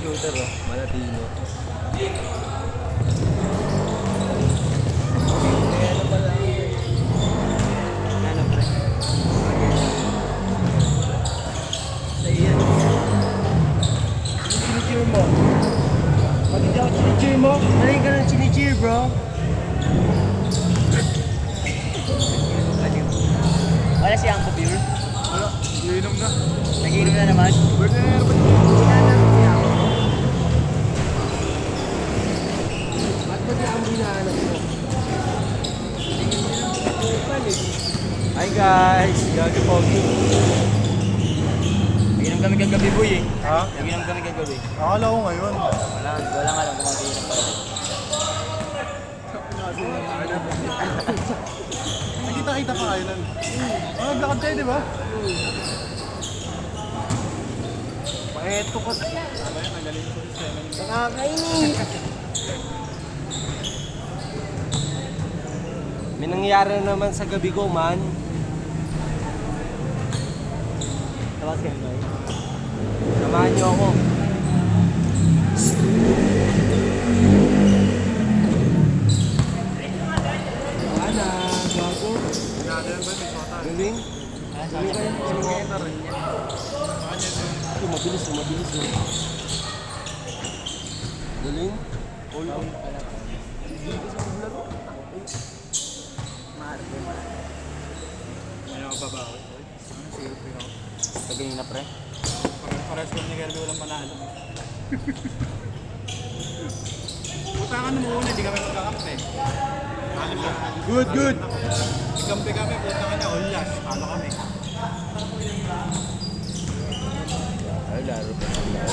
shooter oh. Malatino. Ano pala? Ano pre? Sa iyan. Chinichir mo. Pag hindi ako chinichir mo, nalagay ka ng chinichir, bro. Wala siyang pabir. Wala, iinom na. Nag-iinom na naman. Pwede na yan, ba't ba di ang hinahanap mo? Hi guys! Gagi Pogi. Nag-inom kami kagabi boy eh. Ha? Nag-inom kami kagabi. Akala ko ngayon. Wala nga lang kung mag-inom pa rin. Nakita-kita pa kayo nun. Naglakad kayo, di ba? Paeto ka. Ano yan, nagaling ko sa Nakakainis! May nangyari na naman sa gabi ko, man. Tapos kayo boy. Samahan niyo ako. Ana, gago. Natin ba, may sota? Galing. Galing kayo, simulator eh. Ito, mabilis. Galing. Ano ka babawi? Ano siyo, pero? Pagaling na pre. Pares ko ni Kirby walang panalo. Putangan mo muna, hindi kami magkakampi. Good. Ikampi kami, putangan niya, ulas. Talo kami. Ay, laro pa naman.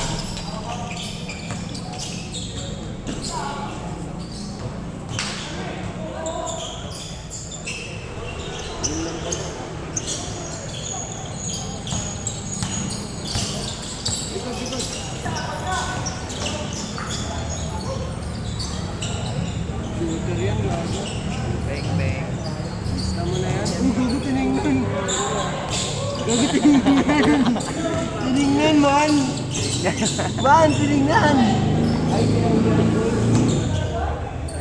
Shooter yan, gago. Bang. Gusto mo na yan? Gago, tinignan. Gago, tinignan. Tinignan, man. Man, tinignan. Ay,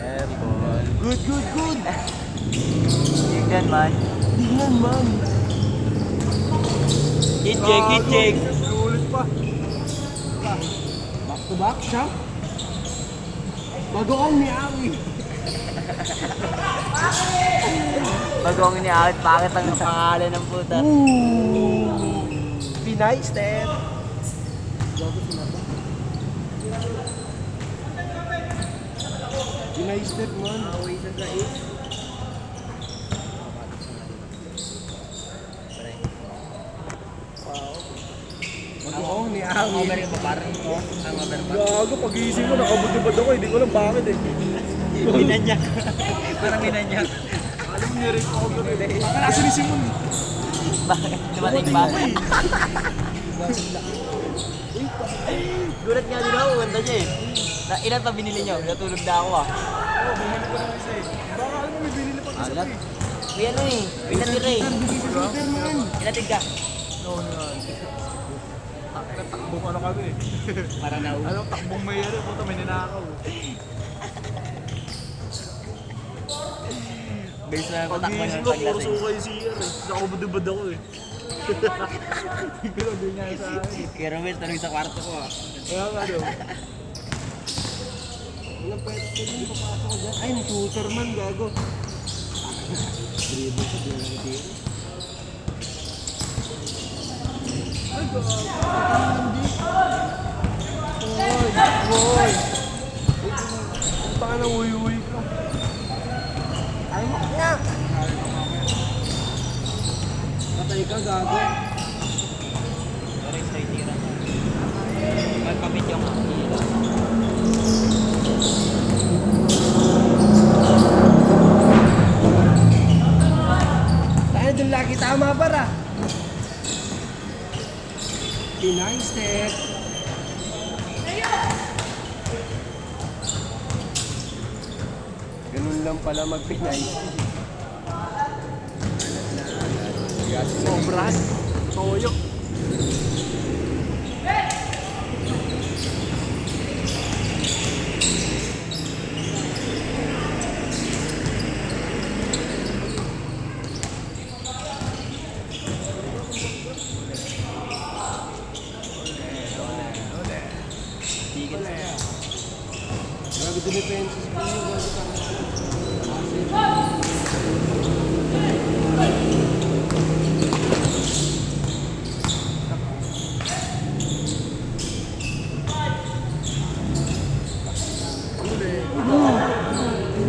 Airborne. Good. Tignan man. Tingnan, man. Hit check. Ulit pa. Back to back siya. Bago kang niawi. Bago ang iniakit, bakit ang pangalan ng puta? Pinay step. Pinay step, man. Bago kang niawi. Over yung parang ito. Ang over pa. Gago, pag-iisip ko, nakabutibad ako. Hindi ko alam bakit eh. Binanyak. Parang binanyak. Alam niya rin ako doon eh. Baka nasa ni Simon eh. Bakit? Dumating ba? Gulat nga din ako, ganda niya eh. Ilan pa binili niyo? Natulog na ako ah. Oo, bumili ko ng isa eh. Baka alam mo, may binili pa isa Alat. eh. Uy ano eh, pinatid eh. Shooter, man. Pinatid ka. Takbong ano kami eh. Parang nauwi. Alam, takbong may ano, puta may ninakaw. Base na patakbo Pag-iisip ng ko, puro paglasing. sukay si CR eh. Nakabudubad ako eh. Pero doon niya sa akin. Kaya Romel, tanong sa kwarto ko ah. Kaya nga daw. Walang pwede hindi papasok ko dyan. Ay, shooter man, gago. Dribble sa bilang ng tiro. Ay, gago. Hoy. Ang baka na uy-uy ka. Ay, makya! Patay ka, gago. Sorry, straight tira. Magpapit yung hila. Tayo dun lagi tama para. Pinay step. Ganun lang pala magpinay. Sobrang. Toyo. dumipensa si Kuya.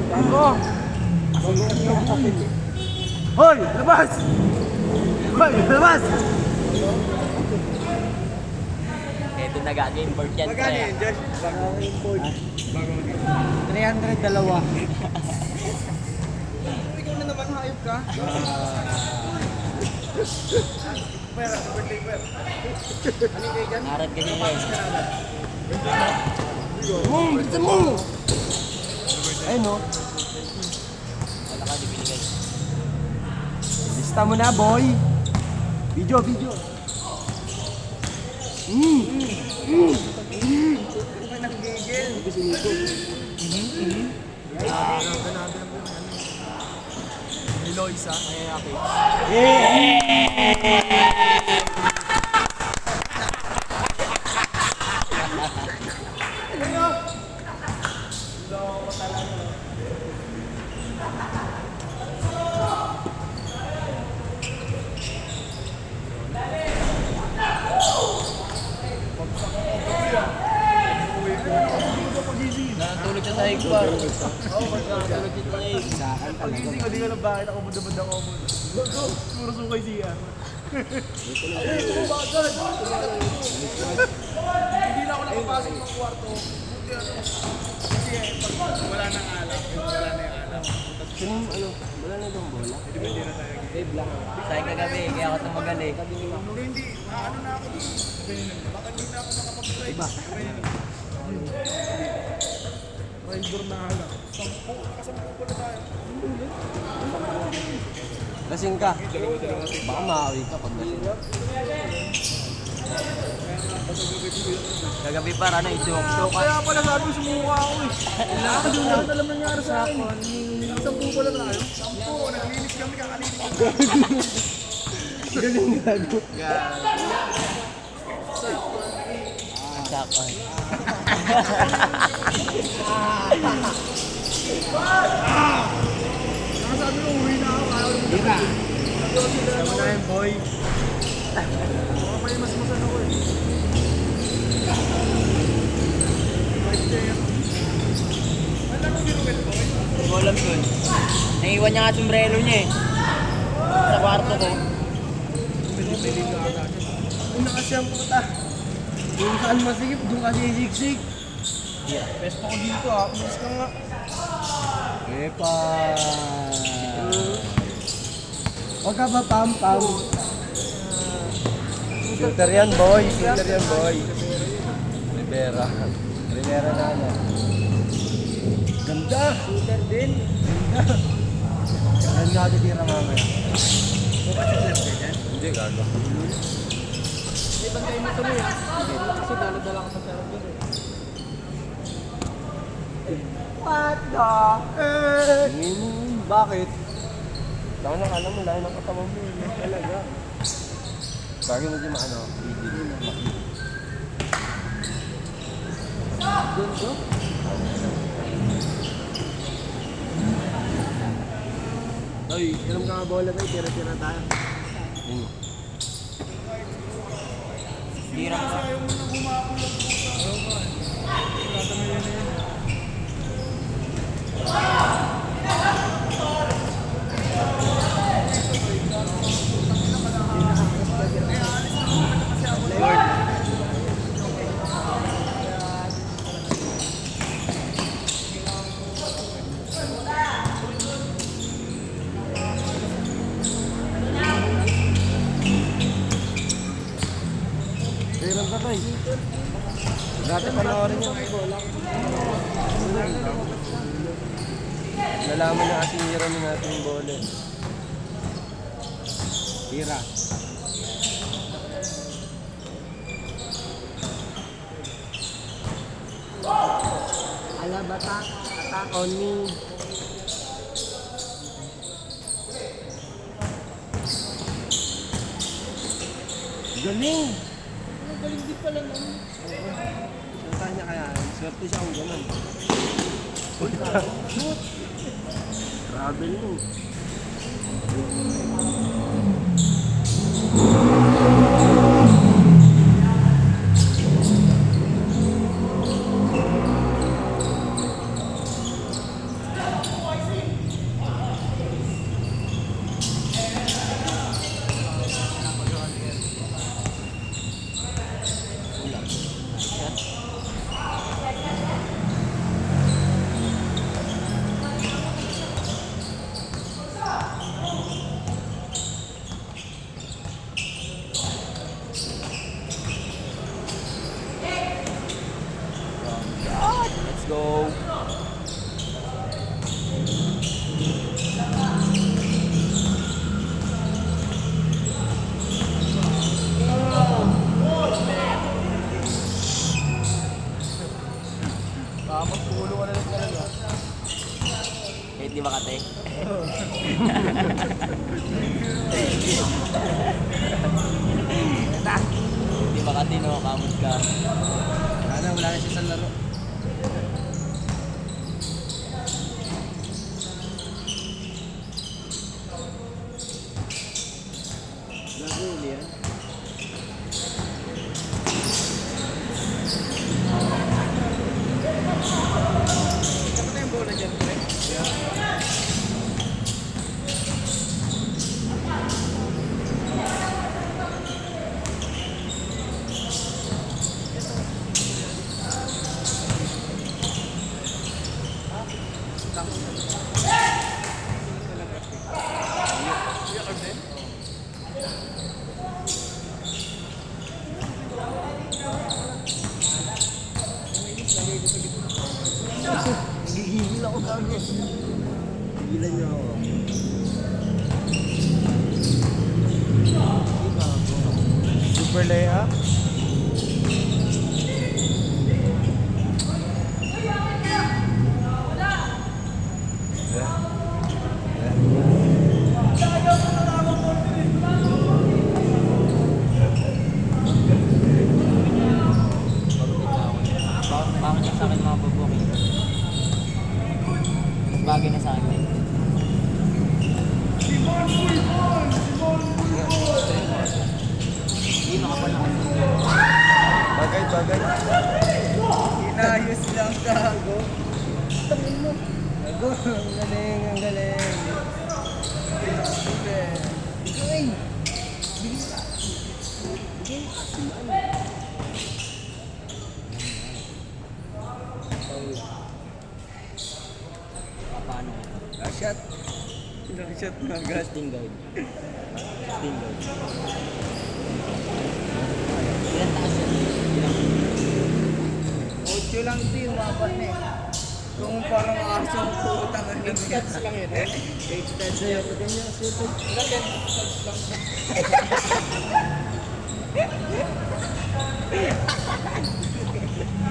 Bago! Hoy! Labas! Hoy! Labas! Kaya doon nag-game board yan. Magkano pre. yun, Josh? Bago yung board. Bago 300 dalawa. Ikaw na naman hayop ka. Pera, birthday pera. Ano yung kaigan? Narad ka niya. Bilisan mo! Ayun no. Wala ka, di binigay. Lista mo na, boy. Video, video. Ano nag-gigil? Gusto nito. Ni Loisa. Ay, okay. Natulog siya sa higbar. Oo, natulog siya sa higbar. Pag-ising ko, di ko lang bakit ako budabad ako mo. Puro sukay siya. Hindi na ako nakapasok ng kwarto. Kasi pag wala nang alam, wala na yung alam. Sino, wala na itong bola? Hindi na tayo. Babe lang. Sa'yo kagabi, kaya ako tumagal eh. Hindi, ano na ako dun. Baka hindi na ako makapag-drive. Iba. Rider na halang. Nakasampu pala tayo. Lasing ka. Baka maawi ka pag lasing. Kagabi para ano, i-joke-joke ka. Kaya pala sabi ko sumuha ako eh. Ako doon lahat alam nangyari sa akin. Sampu pala tayo. Sampu, naglinis kami kakalinis. Galing gago. Sakon. Nakasabi ko uwi na ako. Ayaw naman. Tira. Sama na yun, boy. Baka pa yung mas-masan ako eh. Wala ko binuwit, boy. Hindi ko alam yun. Naiwan niya nga sombrero niya eh. Sa kwarto ko. Pili-pili ka agad. Ang nakasiyang puta. Kung saan masigip, doon kasi siksik. Pesto ko dito ah. Umalis ka nga. Epa. Huwag ka ba pam-pam? Shooter yan, boy. Shooter yan, boy. Rivera. Rivera na ano. Ganda. Shooter din. Ganda. Kailan nga titira mamaya? Hindi, gago. Hindi, bantayin mo tuloy ah. Kasi dala-dala ka sa server eh. What the? Bakit? Saka nang alam mo, lahat ng katawan mo. Talaga. Bagay mo dyan maano, video. Doon ko? Ay, ilang ka bola tayo, tira-tira tayo. Yun. Hirap ka. Ayaw mo na humakulong puta. Sigurado mo yan eh. Meron ka to eh. Dati panoorin yung bola. Nalaman na kasi hiramin natin yung bola. Hira. Alabata, attack on me. Galing! Galing din pala nun. Saan niya kaya? Swerte siya kung gano'n. Travel mo. Let's go. Tapos ulo ka na lang talaga. Kahit di Makati. Di Makati, no? Kamot ka. Ano, wala na siya sa laro. Naguli yan. Dapat na yung bola dyan, pre. Nagigigil ako gago. Gilan niyo ako. Super layup. Bakit sa akin mga babuki? Bagay na sa akin. Hindi makapanakot. Bagay, bagay. Inayos lang gago. Tangin mo. Gago, ang galing, ang galing. Super. Ay! Bigyan ka. Bigyan ka kasi ano. Paano? Shot. Shot na agad. Sting guard. Sting guard. Ilan taas yan? Ilan? 8 lang din, mabat na eh. Kung parang aso, putang ang 8 stats lang yun eh. 8 stats na yun. Ganyan kasi ito. Ilan yan? Stats lang.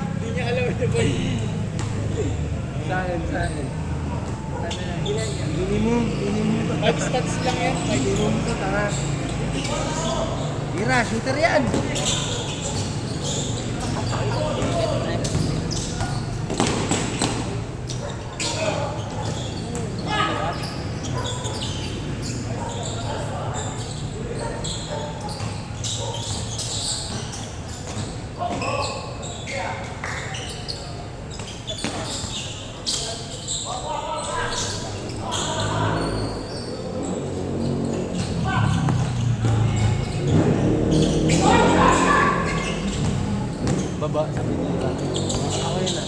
Hindi niya alam ito boy. Saan? Ano na? Ilan yan? Minimum. 5 stats lang yan. Minimum ko, tanga. Ira, shooter yan. Baba sa pinila. Ako yun ah.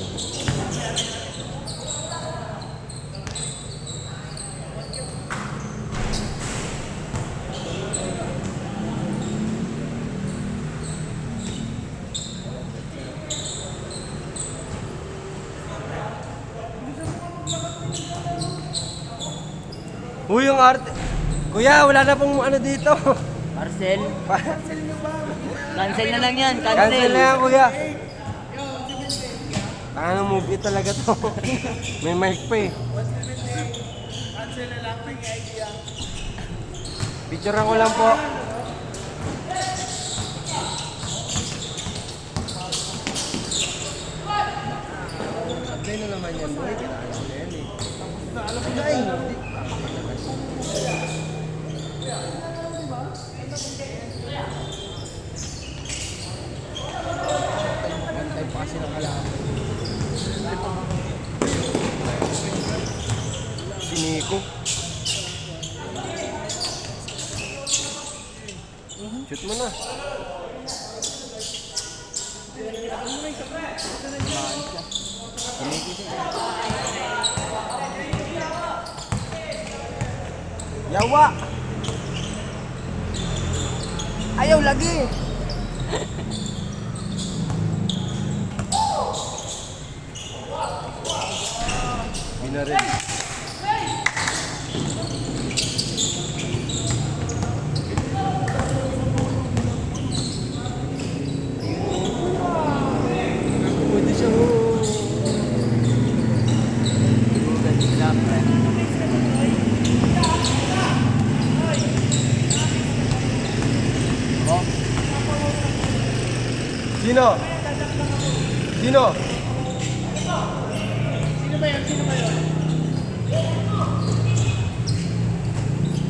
Uy, yung arte. Kuya, wala na pong ano dito. Parcel? Cancel na lang yan. Cancel Cancel. na yan, kuya. Ano movie talaga to? May mic pa eh. Cancel na lang ng idea. Picturean ko lang po. Sablay na lang naman yan, boy. Kilala ko na yan eh. Alam ko na eh. Hindi. Bantay pa kasi ng kalaban. Si Nico. Shoot mo na. Yawa! Ayaw lagi! Binaril. Pwede siya ho. Tugugan sila, pre. Oh, Sino? Sino?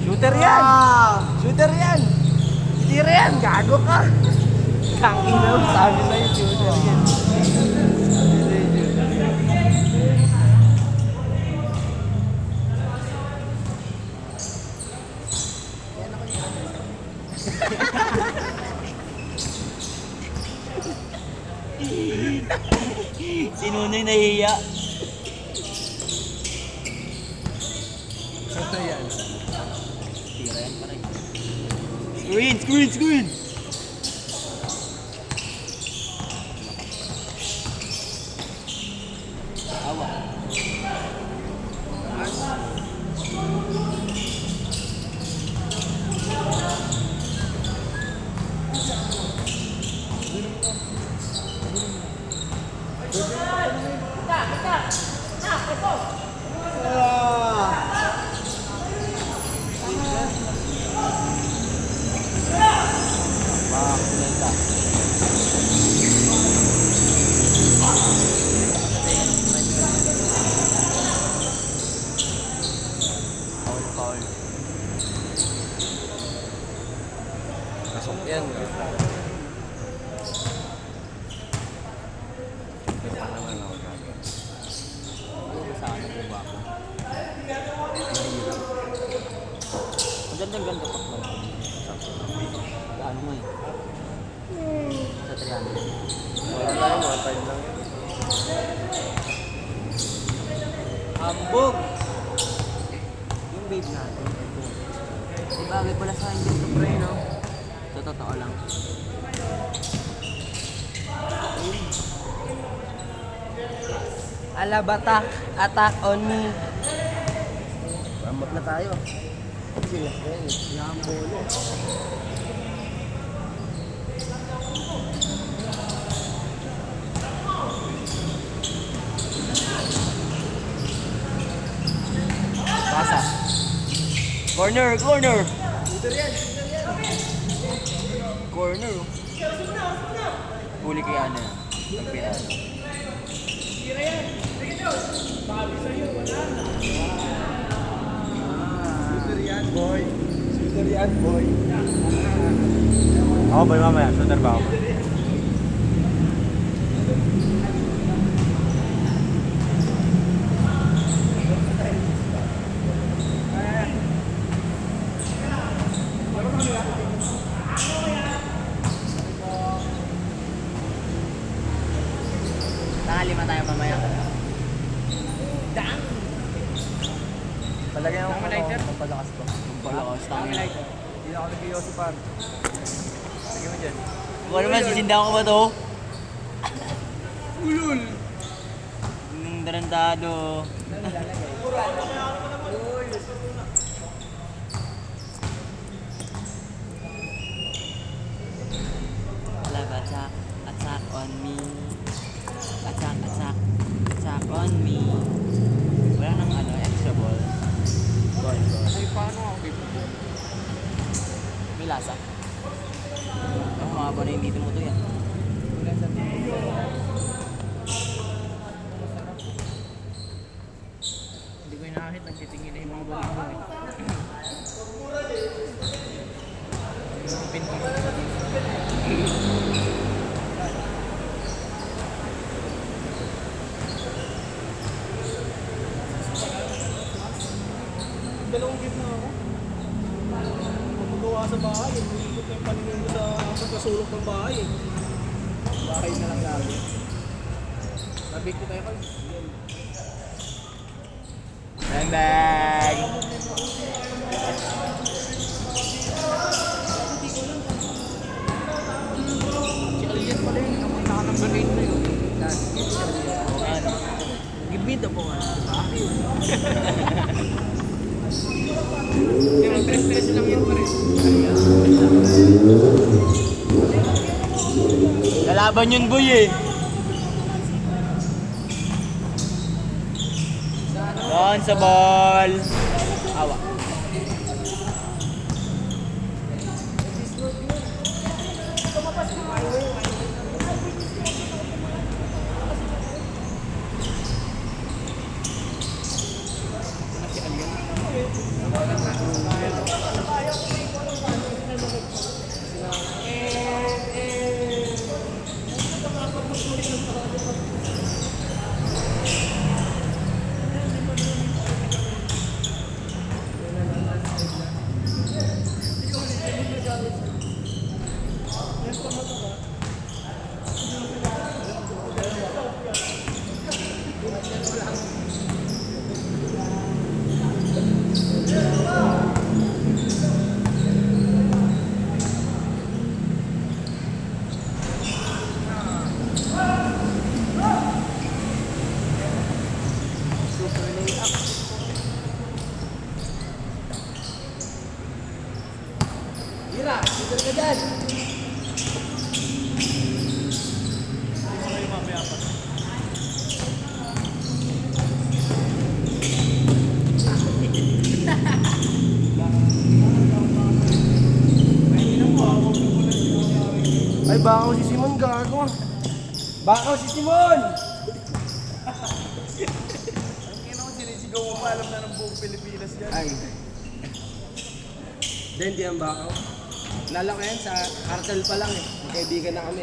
shooter yan! Shooter yan! Tira yan! Gago ka! Kangin na sabi sa'yo, shooter yan. Si Nunoy nahihiya. Ito yan. Tira yan pa rin. Screen! Screen! Screen! Awa. Pasok yan. Ito pa naman ako gagawin. Sana po ba ako? Ang ganda-ganda pa ko. Ano mo eh? Sa 300. Wala tayo, one time lang. Hambog! Yung babe natin. Di bagay pala sa akin dito, pre, no? Sa totoo lang. Alabatak, attack on me. Ramot na tayo. Sila ko yan eh. Yambolo. Pasa. Corner! Corner! Corner. Oh. Huli kaya na. Pagpinado. Shooter yan, boy. Shooter yan, boy. Ako boy, mamaya. Shooter ba ako? Nakalima tayo mamaya. Palagay ako lighter? pampalakas ko. Palakas tayo. Hindi ako nag-iossi par. Lagyan mo dyan. Kung naman, sisindahan ko ba to? Ulul! Nung darandado. Love attack, attack on me. Attack, attack, attack on me. Wala nang ano, extra ball. Ay, paano ako? May lasa. Ang mga ba na yung dito mo to yan? Wala sa sa sulok ng bahay eh. Bahay na lang lagi. Nabig ko tayo kayo. Bye-bye! Si Alien pala yun. Napunta ka ng Berlin na yun. Ano? Gibida po nga. Pero stress lang yun pa rin. Lalaban yun, boy eh! Doon sa ball! Awa. Mira, dito ka dyan. Ay, bakaw si Simon, gago. Bakaw si Simon! Ang ina ko sinisigaw mo pa, alam na ng buong Pilipinas yan. Ay. Hindi ang bakaw. Lala ko yan sa cartel pa lang eh. Kaibigan na kami.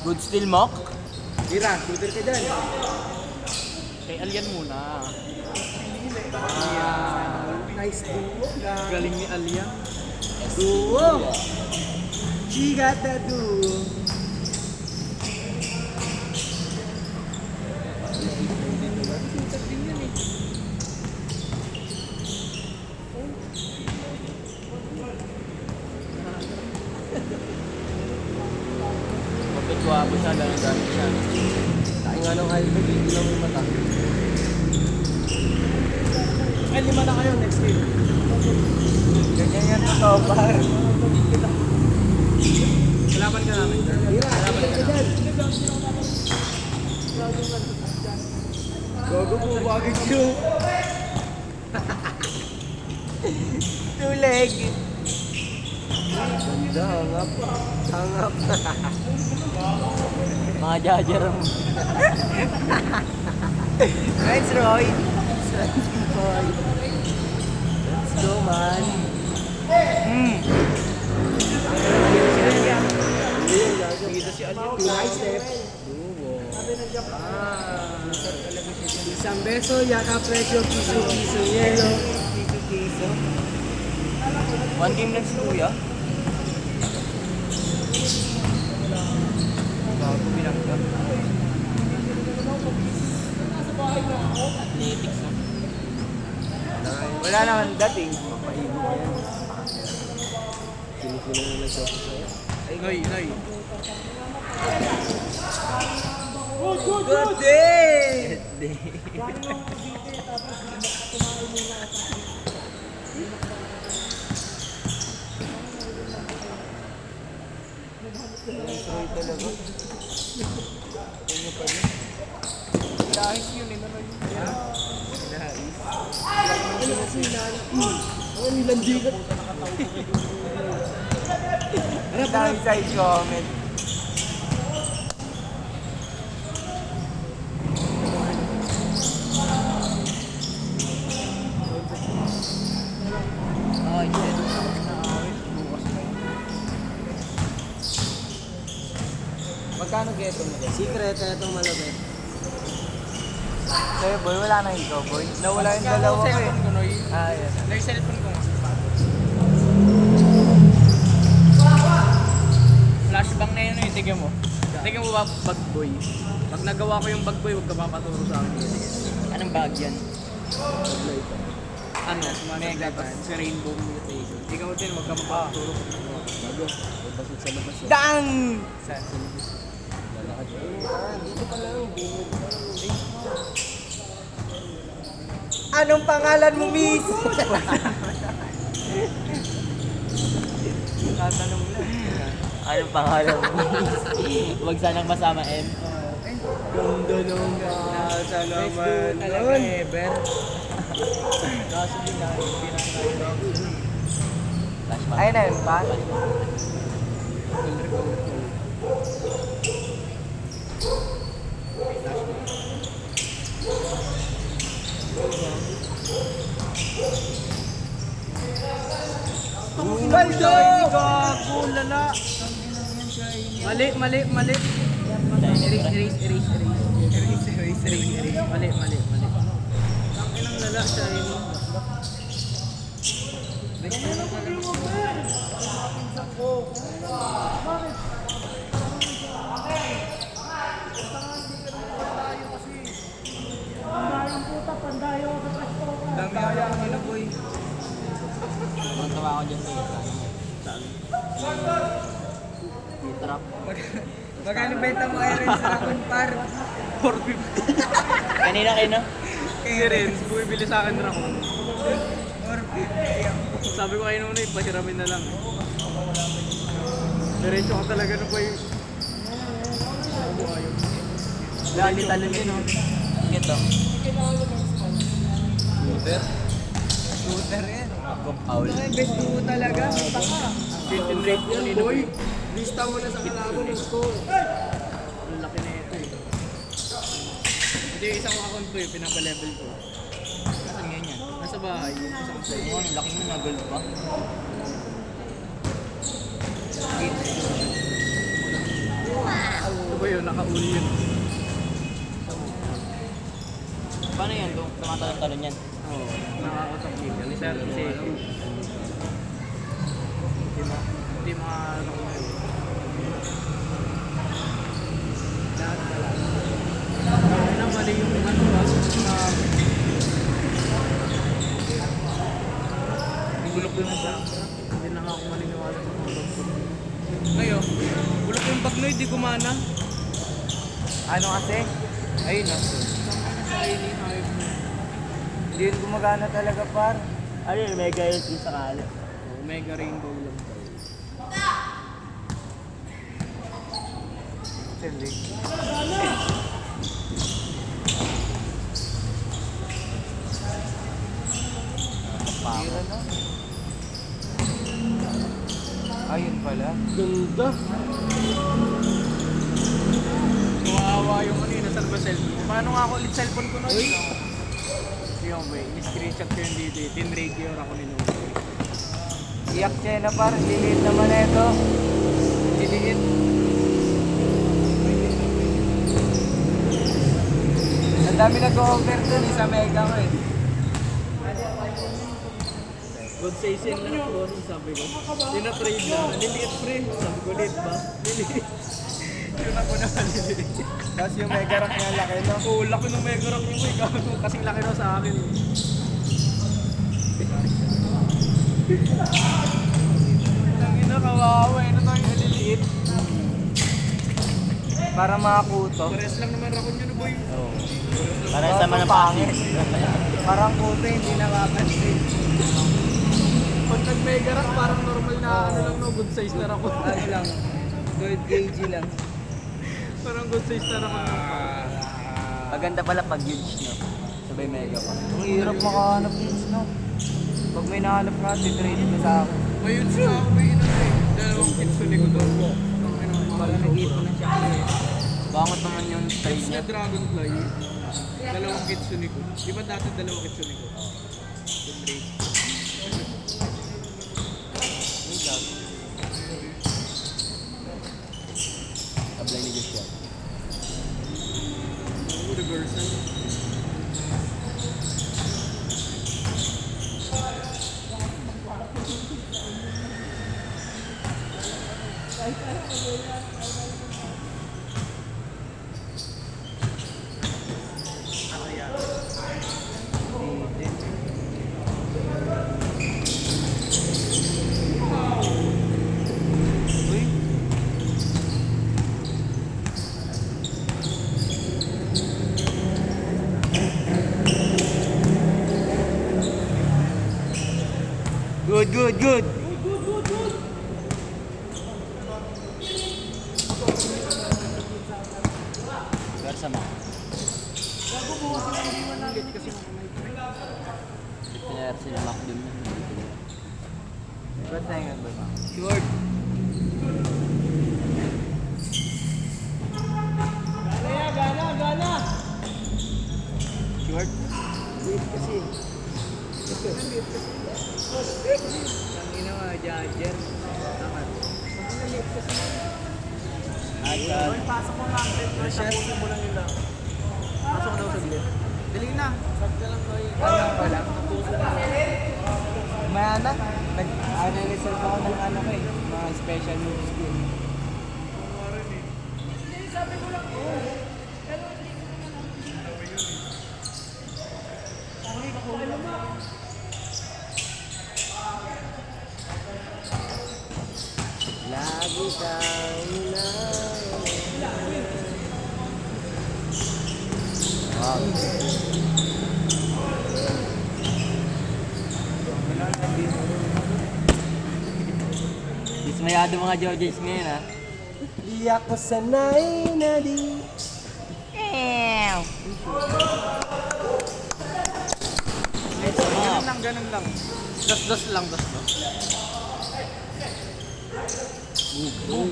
Good still, Mock? Mira, shooter ka dyan. Kay Alien muna. Nice duo. Galing ni Alia. Duo. She got that duo. Mapagwapo siya, gano'n siya. Tayo nga ng highway, hindi lang may mata. Ay, 5 na kayo next game. Ganyan yan totoo, par. Kalaban ka namin. Mira, shooter ka dyan. Gogo po, bakit yun? Two leg. Ganda, hangap. Hangap. Mga jajar mo. Nice, Roy. Let's go, man. Dito si Alia. Nice step. Duo. Isang beso, yaka presyo, piso-piso, yelo. Piso-piso. One game lang si Kuya. Bago binangga. Athletics, no? Wala naman dating. Mapaibo ka yan. Sino-sino na nag-shot sa'yo? Noy, Noy. Good day! Good day. Noy talaga. Ano pa rin? Dahil yun eh, Noy. Ang nilandigan. Dami side comment. Oh, shit. Magkano geto mo? Secret, itong malabit. Sa'yo, boy, wala na ikaw, boy. Nawala yung dalawa ko eh. Noy. Ah, yan. Noy, cellphone ko nga. flashbang na yun eh, tigyan mo. Tigyan mo ba bag boy? Pag nagawa ko yung bag boy, huwag ka papaturo sa akin. Anong bag yan? Ano, mega tapos si Rainbow Mutation. Ikaw din, huwag ka mapaturo. Bago. May basot sa labas. Oh. Dang! Lalakad. Dito pa lang. Anong pangalan mo, miss? Tatanong lang. Anong pangalan mo? Huwag sanang masama M. Ganda nung nasa naman. Talaga eh, Ben. Kaso din na, Flashback. ayun na yun pa. Ganda! Gago, lala. Mali. Erase. Mali. Tanginang lala, shiny. Dami kaya ang ina, boy. Tawa ako dyan sa T-trap. Magkano benta mo kay Renz Rakon, par? 450. Kanina kayo, no? Si Renz, bumibili sa akin Rakon. 450. Sabi ko kayo nung ipahiramin na lang. Diretso ka talaga na boy. Lagi talon din, no? Ito. Shooter yan. Paul. Best duo talaga. Baka. Content rate yan, boy. Lista mo na sa kalaban ng score. Ang laki na ito eh. Hindi, isang account ko eh, pinapa-level ko. Nasaan ngayon yan? Nasa bahay, isang side. Oo, ang laki na gold pa. Ano ba yun? Naka-uli yun. Paano yan? Tumatalon-talon yan? Oo, nakakausap nila. Sir, kasi hindi makakaroon ko yun. Lahat pala. Kaya na mali yung ano ba? Bulok ko na siya. Hindi na nga ako maniniwala sa mga bag ko. Ngayon, bulok yung bag na hindi gumana. Ano kasi? Ayun no. Shiny, hype. Hindi yun gumagana talaga par. Ano yun? Mega LP sa kala. Mega rainbow lang daw. Hindi. Tira no? Ayun pala. Ganda. Kawawa yung ano yun, nasa ba cellphone ko? Paano nga ako ulit cellphone ko na yun? Yung boy, in-screenshot ko yung dito. Tin-radio ako ni Noe. Iyak siya na par. Liliit naman na ito. Diliit. Ang dami nag-over dun sa mega ko eh. God say sin lang ako, sabi ko. Tina-trade na. Liliit pre. Sabi ko, lit ba? Liliit. Yun ako naman liliit. Tapos yung mega rank niya laki no? Oo, laki ng mega rank yung boy. Gago. Kasing laki na sa akin. Ang ina, kawawa. Ano to yung liliit? Para makakuto. Pares lang naman rakon yun, boy. Oo. Parang sama ng pangit. Parang kuto hindi nakapansin. Pag nag-mega rank, parang normal na ano lang, no? Good size na rakon. Ano lang. Good kg lang. Parang good size na rakon. Maganda pala pag huge, no? Sabay mega pa. Ang hirap makahanap yun no? Pag may nahanap ka, titrade mo sa akin. May yun siya ako, may ina eh. Dalawang kitsune ko doon. Pag nag-ipon na siya. Bangot naman yung style Tapos niya. na dragonfly. Dalawang kitsune ko. Di ba dati dalawang kitsune ko? Apply ni Joshua. Reversal. Ay, parang good. Garsa mo. Pinayar sila Mac dun. Ba't na yung ba? Short. Short. Wait kasi. Ang ginawa, Jagger. Tamat. Pasok mo lang. Tapusin mo lang yun lang. Pasok daw sa glit. Dali na. Sab ka lang ko yun. Ano pa lang? Tapusin mo lang. Maya na. Nag-reserve ako ng ano ko eh. Mga special moves ko. Lagi kang Dismayado mga Georges ngayon ha. Di ako sanay na di. Ganun lang. Das lang, das. Boom.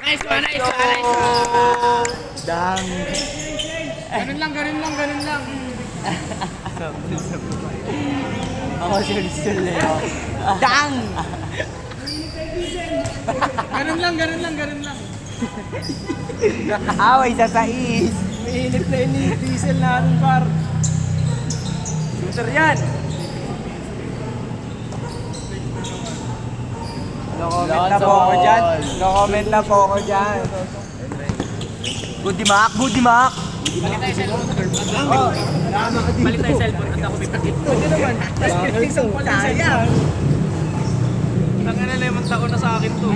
Nice one. Dang. Ganun lang. Ako sul eh. Dang! Ganun lang. Away sa sais. Mainit na yung diesel natin, par. Shooter yan. No comment na po ako dyan. No comment na po ako dyan. Good di Mac. Balik tayo cellphone. Handa ko pipakit. Pwede naman. Isang pala sayang. Tangina na yung manta ko na sa akin to.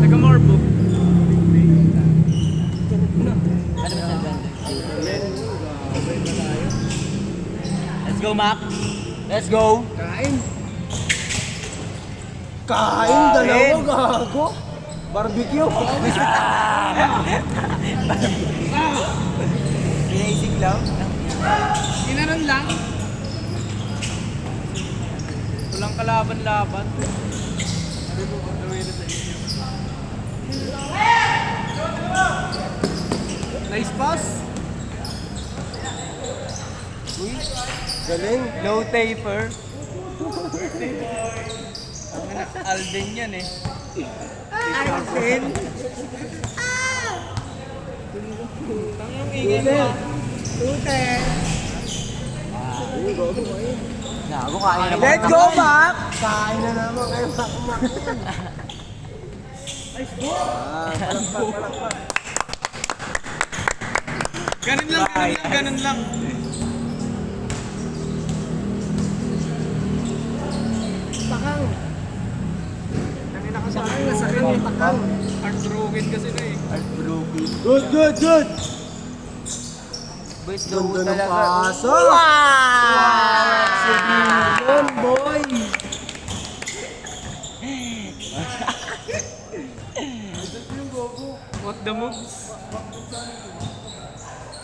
Taga-morbo. Ano ba sa Let's go, Mac. Let's go. Kain, dalawa, gago. Barbecue. Basic lang. Ginanon lang. Walang kalaban-laban. Sabi ko kung gawin na sa inyo. Nice pass. Uy, Galing. low taper. Alden yan eh. Alden. Tangang ingay mo. Nago, kain na Let's go, Mac! Kain na naman kayo, Mac. Palakpak. Ganun lang. Takang. Nasakit yung takang. Heartbroken kasi na eh. Good. Boys, low Ganda ng talaga. paso. Sige Yun, boy. What the moves?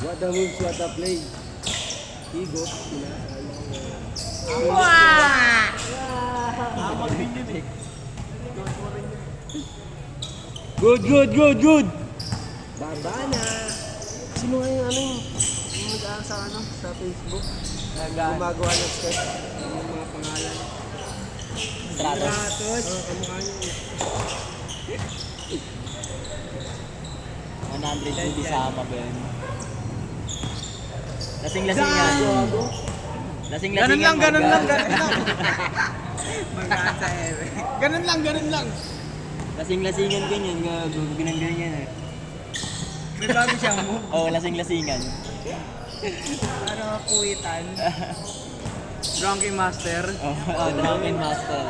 What the moves, what the play. Higo. Good. Baba na. Sino nga yung mag-aaral sa Facebook? Gumagawa ng sketch. Yung mga pangalan. Stratos. Kamukha niyo. 100 di sama ba yun? Lasing-lasingan. Lasing-lasingan. Ganun lang. Magkaan sa ere. Ganun lang. Lasing-lasingan ganyan. Ganyan eh. May bago siyang move. Oo, lasing-lasingan. Para mapuwitan. Drunky Master. Oo, Drunken Master.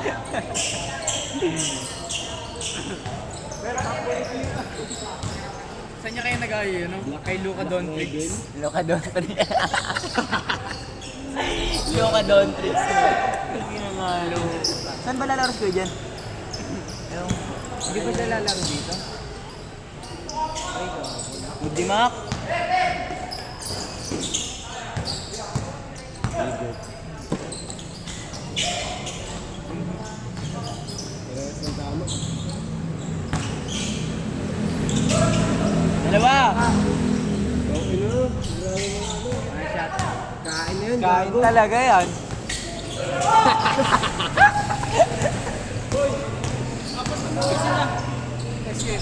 Saan niya kayo nag-ayo, no? Kay Luka Doncic. Luka Doncic. Luka Doncic. Hindi na nga, Luka. Saan ba lalaro ko dyan? Hindi ba siya lalaro dito? Good di Mac. Dalawa. Okay na. Grabe mo ano. Ay, shot. Kain na yan. Kain gago. talaga yan. Kasi,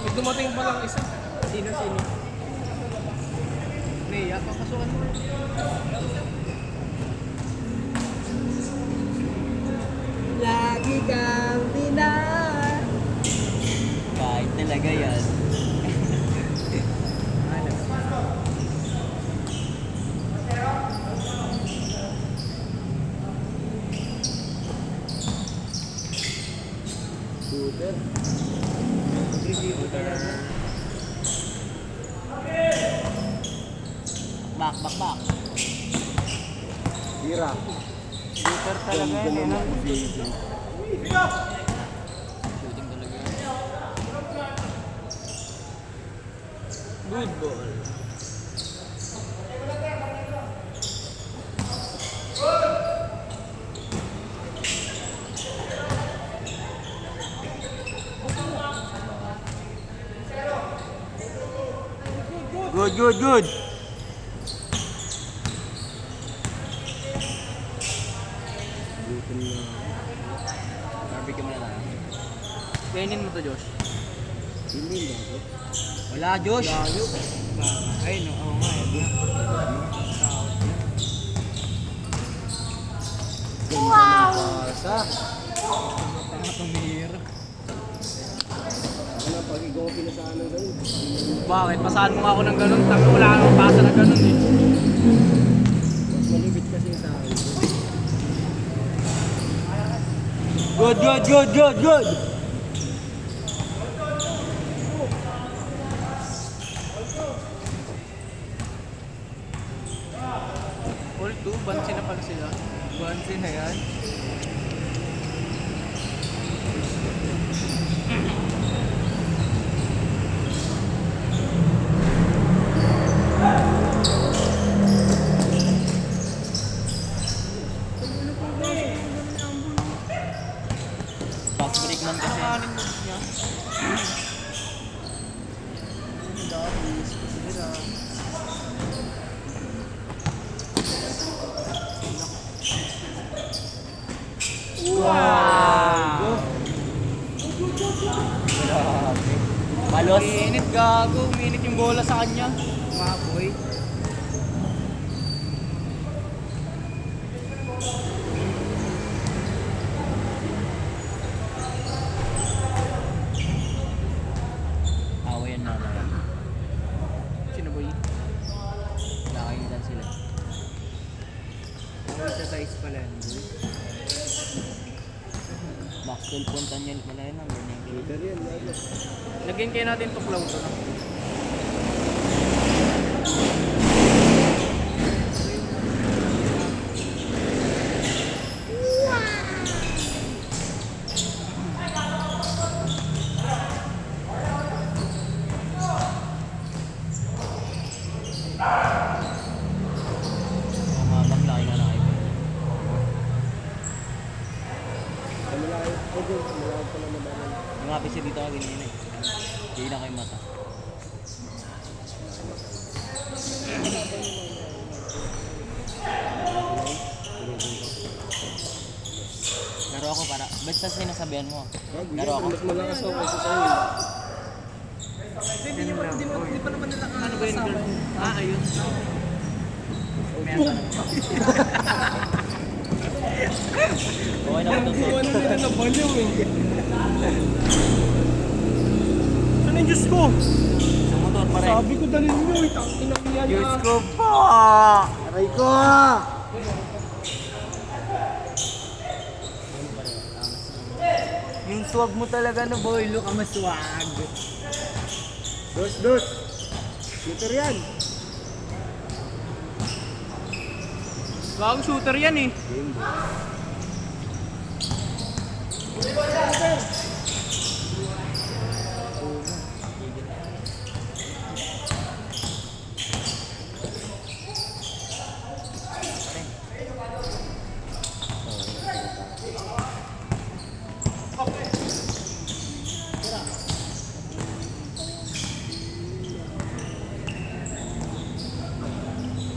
may dumating pa lang isa. Sino? Nea, papasukan mo. Lagi kang pinar. Kahit talaga yan. Shooter. Back. Tira. Shooter talaga yan eh, no? Shooting talaga yan. Good ball. Good. Gutom na. Barbecue muna tayo. Kainin mo to, Josh. Hindi gago. Wala, Josh. Ay, no. Oo nga, Pasa. Tumira. Ano pag ikaw pinasahan ng ganun? Bakit? Pasahan mo nga ako ng ganun. Tanga, wala akong pasa na ganun eh. Mas malupit kasi sa akin. Good. All two, bansi na pala sila. Bansi na yan. Fast break man kasi. Kanin mo niya. Wow! Palos. Uminit, gago. Uminit yung bola sa kanya. Mga boy. Away yan mamaya. Sino boy? Nakainitan sila. Ano sa size pala yan, boy? Maxwell Pontanyan pala yun. Ang ganyan. Shooter yan. Gago. Lagyan kayo natin tuklaw to na. Maglaki ka na kayo. Malayo. Okay. Malayo pala naman. Yung nga kasi dito ka ganyan eh. Hindi na kayo mata. Laro ako para, ba't sa sinasabihan mo? Gago. Laro ako. Mas malakas ako kasi sa'yo. Hindi pa naman nila ano ba yun, girl? Ah, ayun. Meron. Okay na ito. Ano nila na baliw eh. Saan yung Diyos ko? Sa motor pa rin. Sabi ko dalhin nyo. Tangina ko yan. Diyos ko po! Aray ko. Yung swag mo talaga no boy, look ang maswag. Dos. Shooter yan. Bagong shooter yan eh. Game.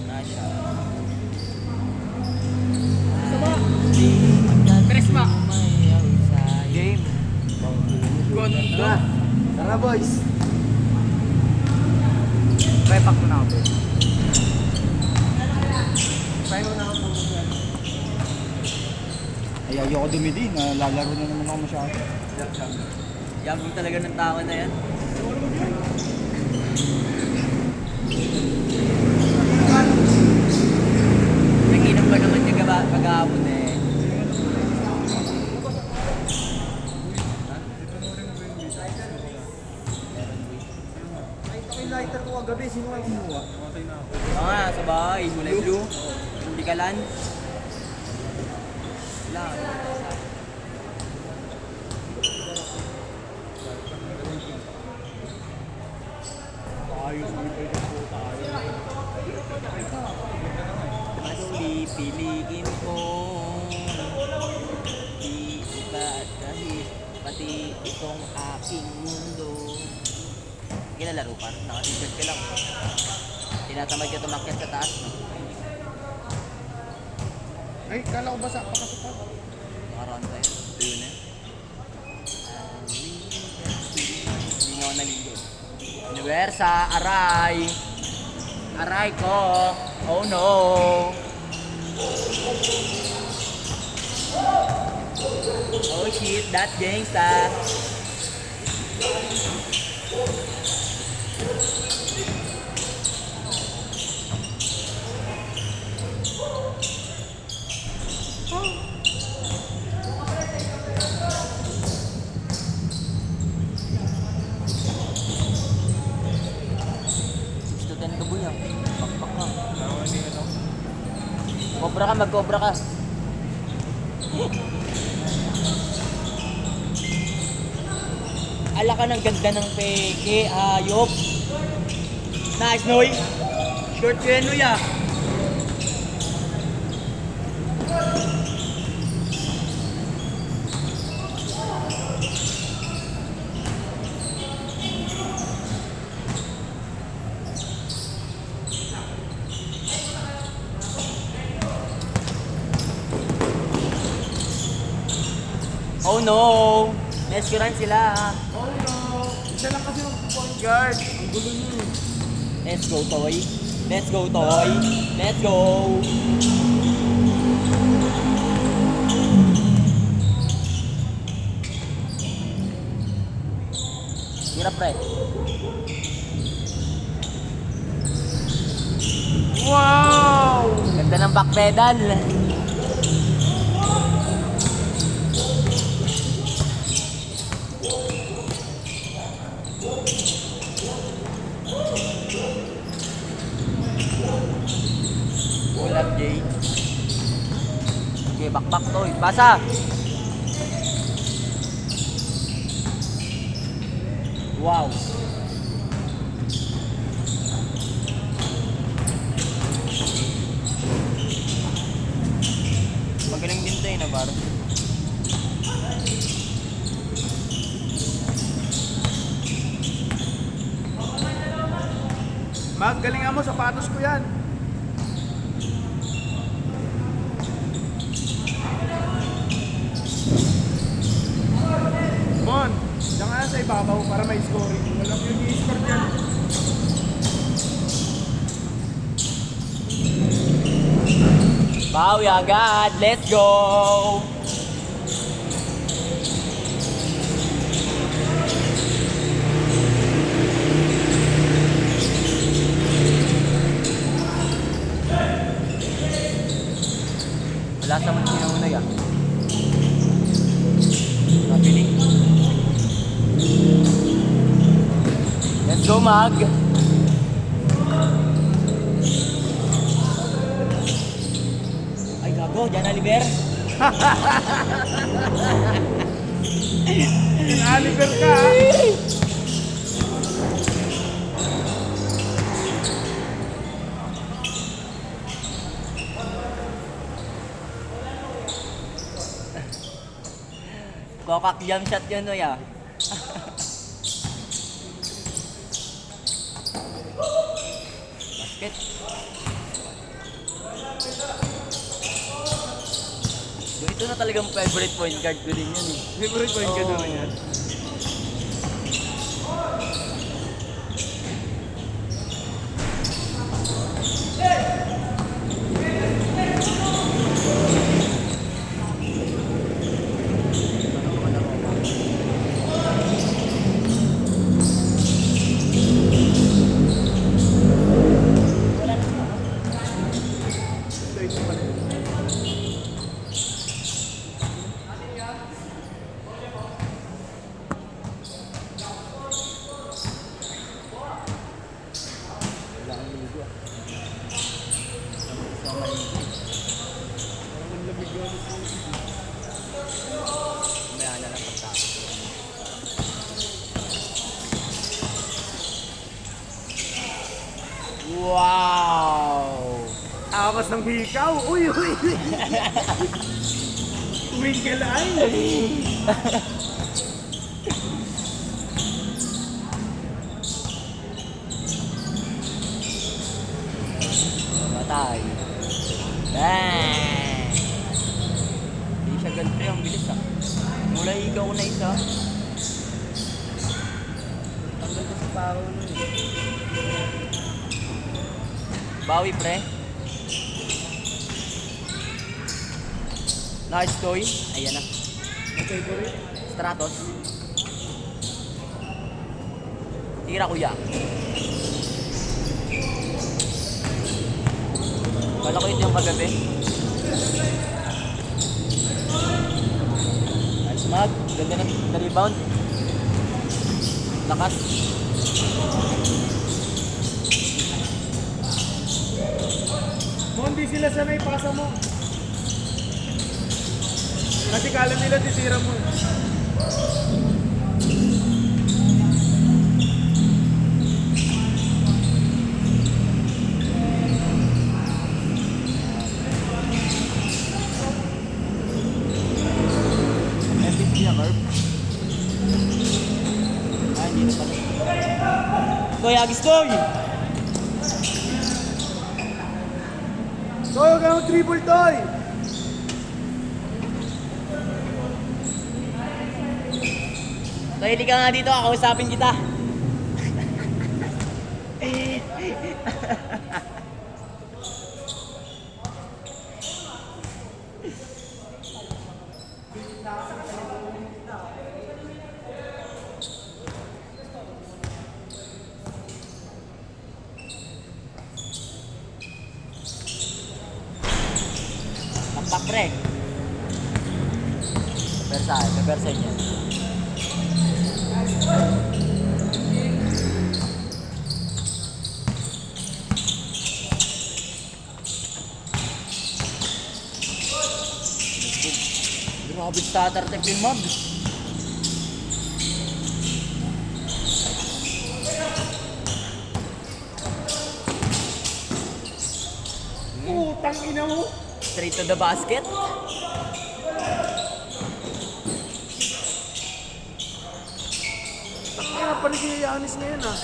Nasya. Press back. Game. Gondo. Tara boys. Repack mo na ako. Paano na ako yan? Ay, ayoko dumidi. Lalaro na naman ako masyado. Yabang talaga ng tao na yan. Nag-inom ba naman yung pag-aabot eh? Nakita ko yung lighter ko kagabi. Sino kayo kumuha? Oo nga, sa bahay. Kulay blue. Hindi ka lan. Lang. Mas pipiliin ko di iba at kahit pati itong aking mundo. Ginalaro pa, naka-t-shirt ka lang. Tinatamad ka tumakyat sa taas. No? Ay, kala ko basa pa kasi pa. Nakaroon tayo. Ito yun eh. Hindi nga ako naligo. Universa, aray! Aray ko! Oh no! Oh shit, that's gangsta! Student ka buya. Bakbak ka. Cobra ka, mag-cobra ka. Ala ka ng ganda ng peke, ayop. Nice, Noy. Short ko yan, Noy, ah. Oh no! Nescuran sila. Oh no. Isa lang kasi mag-point guard. Ang gulo niyo. Let's go, Toy. Let's go, Toy. Let's go. Hirap, pre. Wow! Ganda ng back pedal. Ulam, Jay. Okay, bakbak, Toy. Basa! Wow! Magaling din tayo na baro. Mag, galingan mo, sapatos ko yan. Mon, diyan ka na sa ibabaw para may scoring. Walang yung i-score dyan. Bawi agad! Let's go! Wala sa mga sinunay ah. Nabiling. Let's go! Go, Mag. Ay, gago. Diyan na, Liber. Oliver ka, ha? Kokak jump shot yun, no, ya. Basket. Ito na talagang favorite point guard ko din yun eh. Favorite point ka naman yan. Mamaya na lang pagtapos. Wow! Akas ng hikaw. Uy, uy. Uwing ka lang. Patay. Bang! Hindi siya ganito yung bilis ah. Mula ikaw na isa. Tanggal ko sa paro nun eh. Bawi pre. Nice toy. Ayan na. Favorite? Stratos. Tira kuya. Kala ko ito yung kagabi. Nice mag. Ganda ng rebound. Lakas. Kung hindi sila sanay, pasa mo. Kasi kala nila titira mo. MVP niya, Merv. Ay, hindi na pala. Toy, agis toy! So, huwag kang triple toy. Toy, hindi ka nga dito, kakausapin kita. Tampak pre. Bebersa niya. Grabe starter tip yung mob. Putang ina mo. Straight to the basket. Kaya panis si Giannis ngayon ah.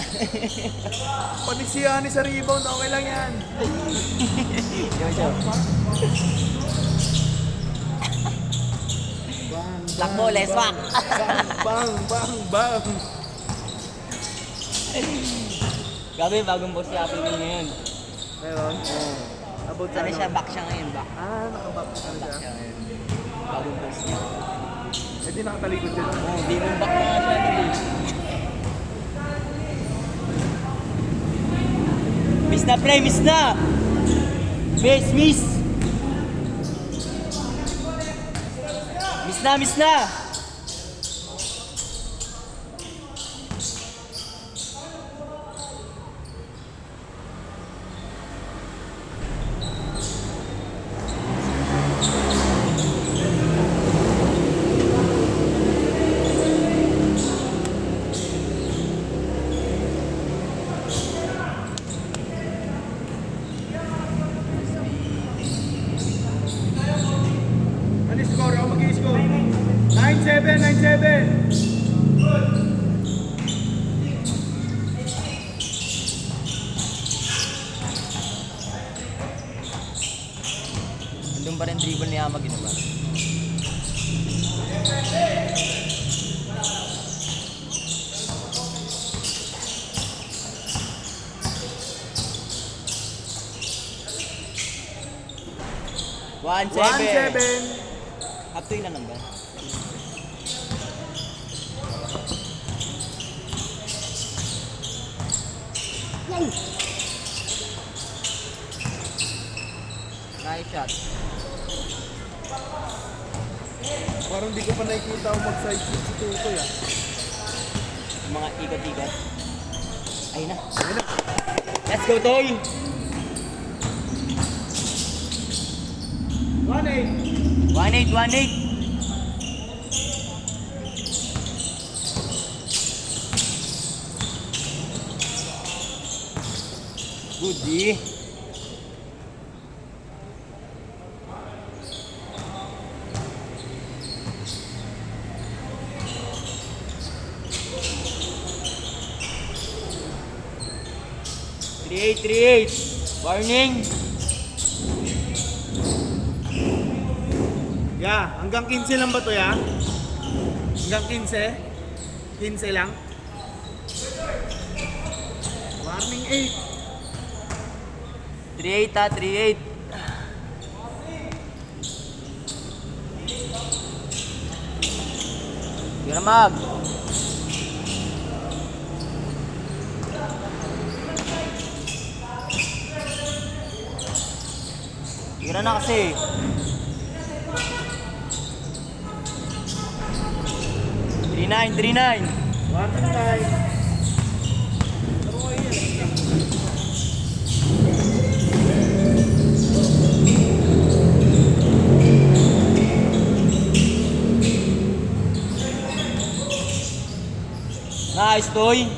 Panis si Giannis sa rebound, okay lang yan. Lakbo, leswak. Bang, bang, bang. Gabi, bagong boss si Apple King ngayon. Meron? About sa Ano siya, back siya ngayon, back. nakabak ka Back siya. siya ngayon. Bagong boss niya. Eh di nakatalikod din. Oh, di mo back na nga siya. Hindi. Miss na pre, miss na! Miss, miss! Miss na, miss na! Andun pa rin dribble ni Ama ginawa. One seven. Up to ilan lang ba? Nice shot. Parang di ko pa nakikita ako mag-side shoot si Tutoy ah. Mga ikot-ikot. Ayun na. Let's go, Toy! 1-8. 1-8. Good, D. Three eight. Warning. Yeah, hanggang 15 lang ba to ya? Hanggang 15? 15 lang? Warning 8. 3-8 ha, 3-8. Tira mag. Tira na kasi. Three nine. Warning 9. Nice, Toy.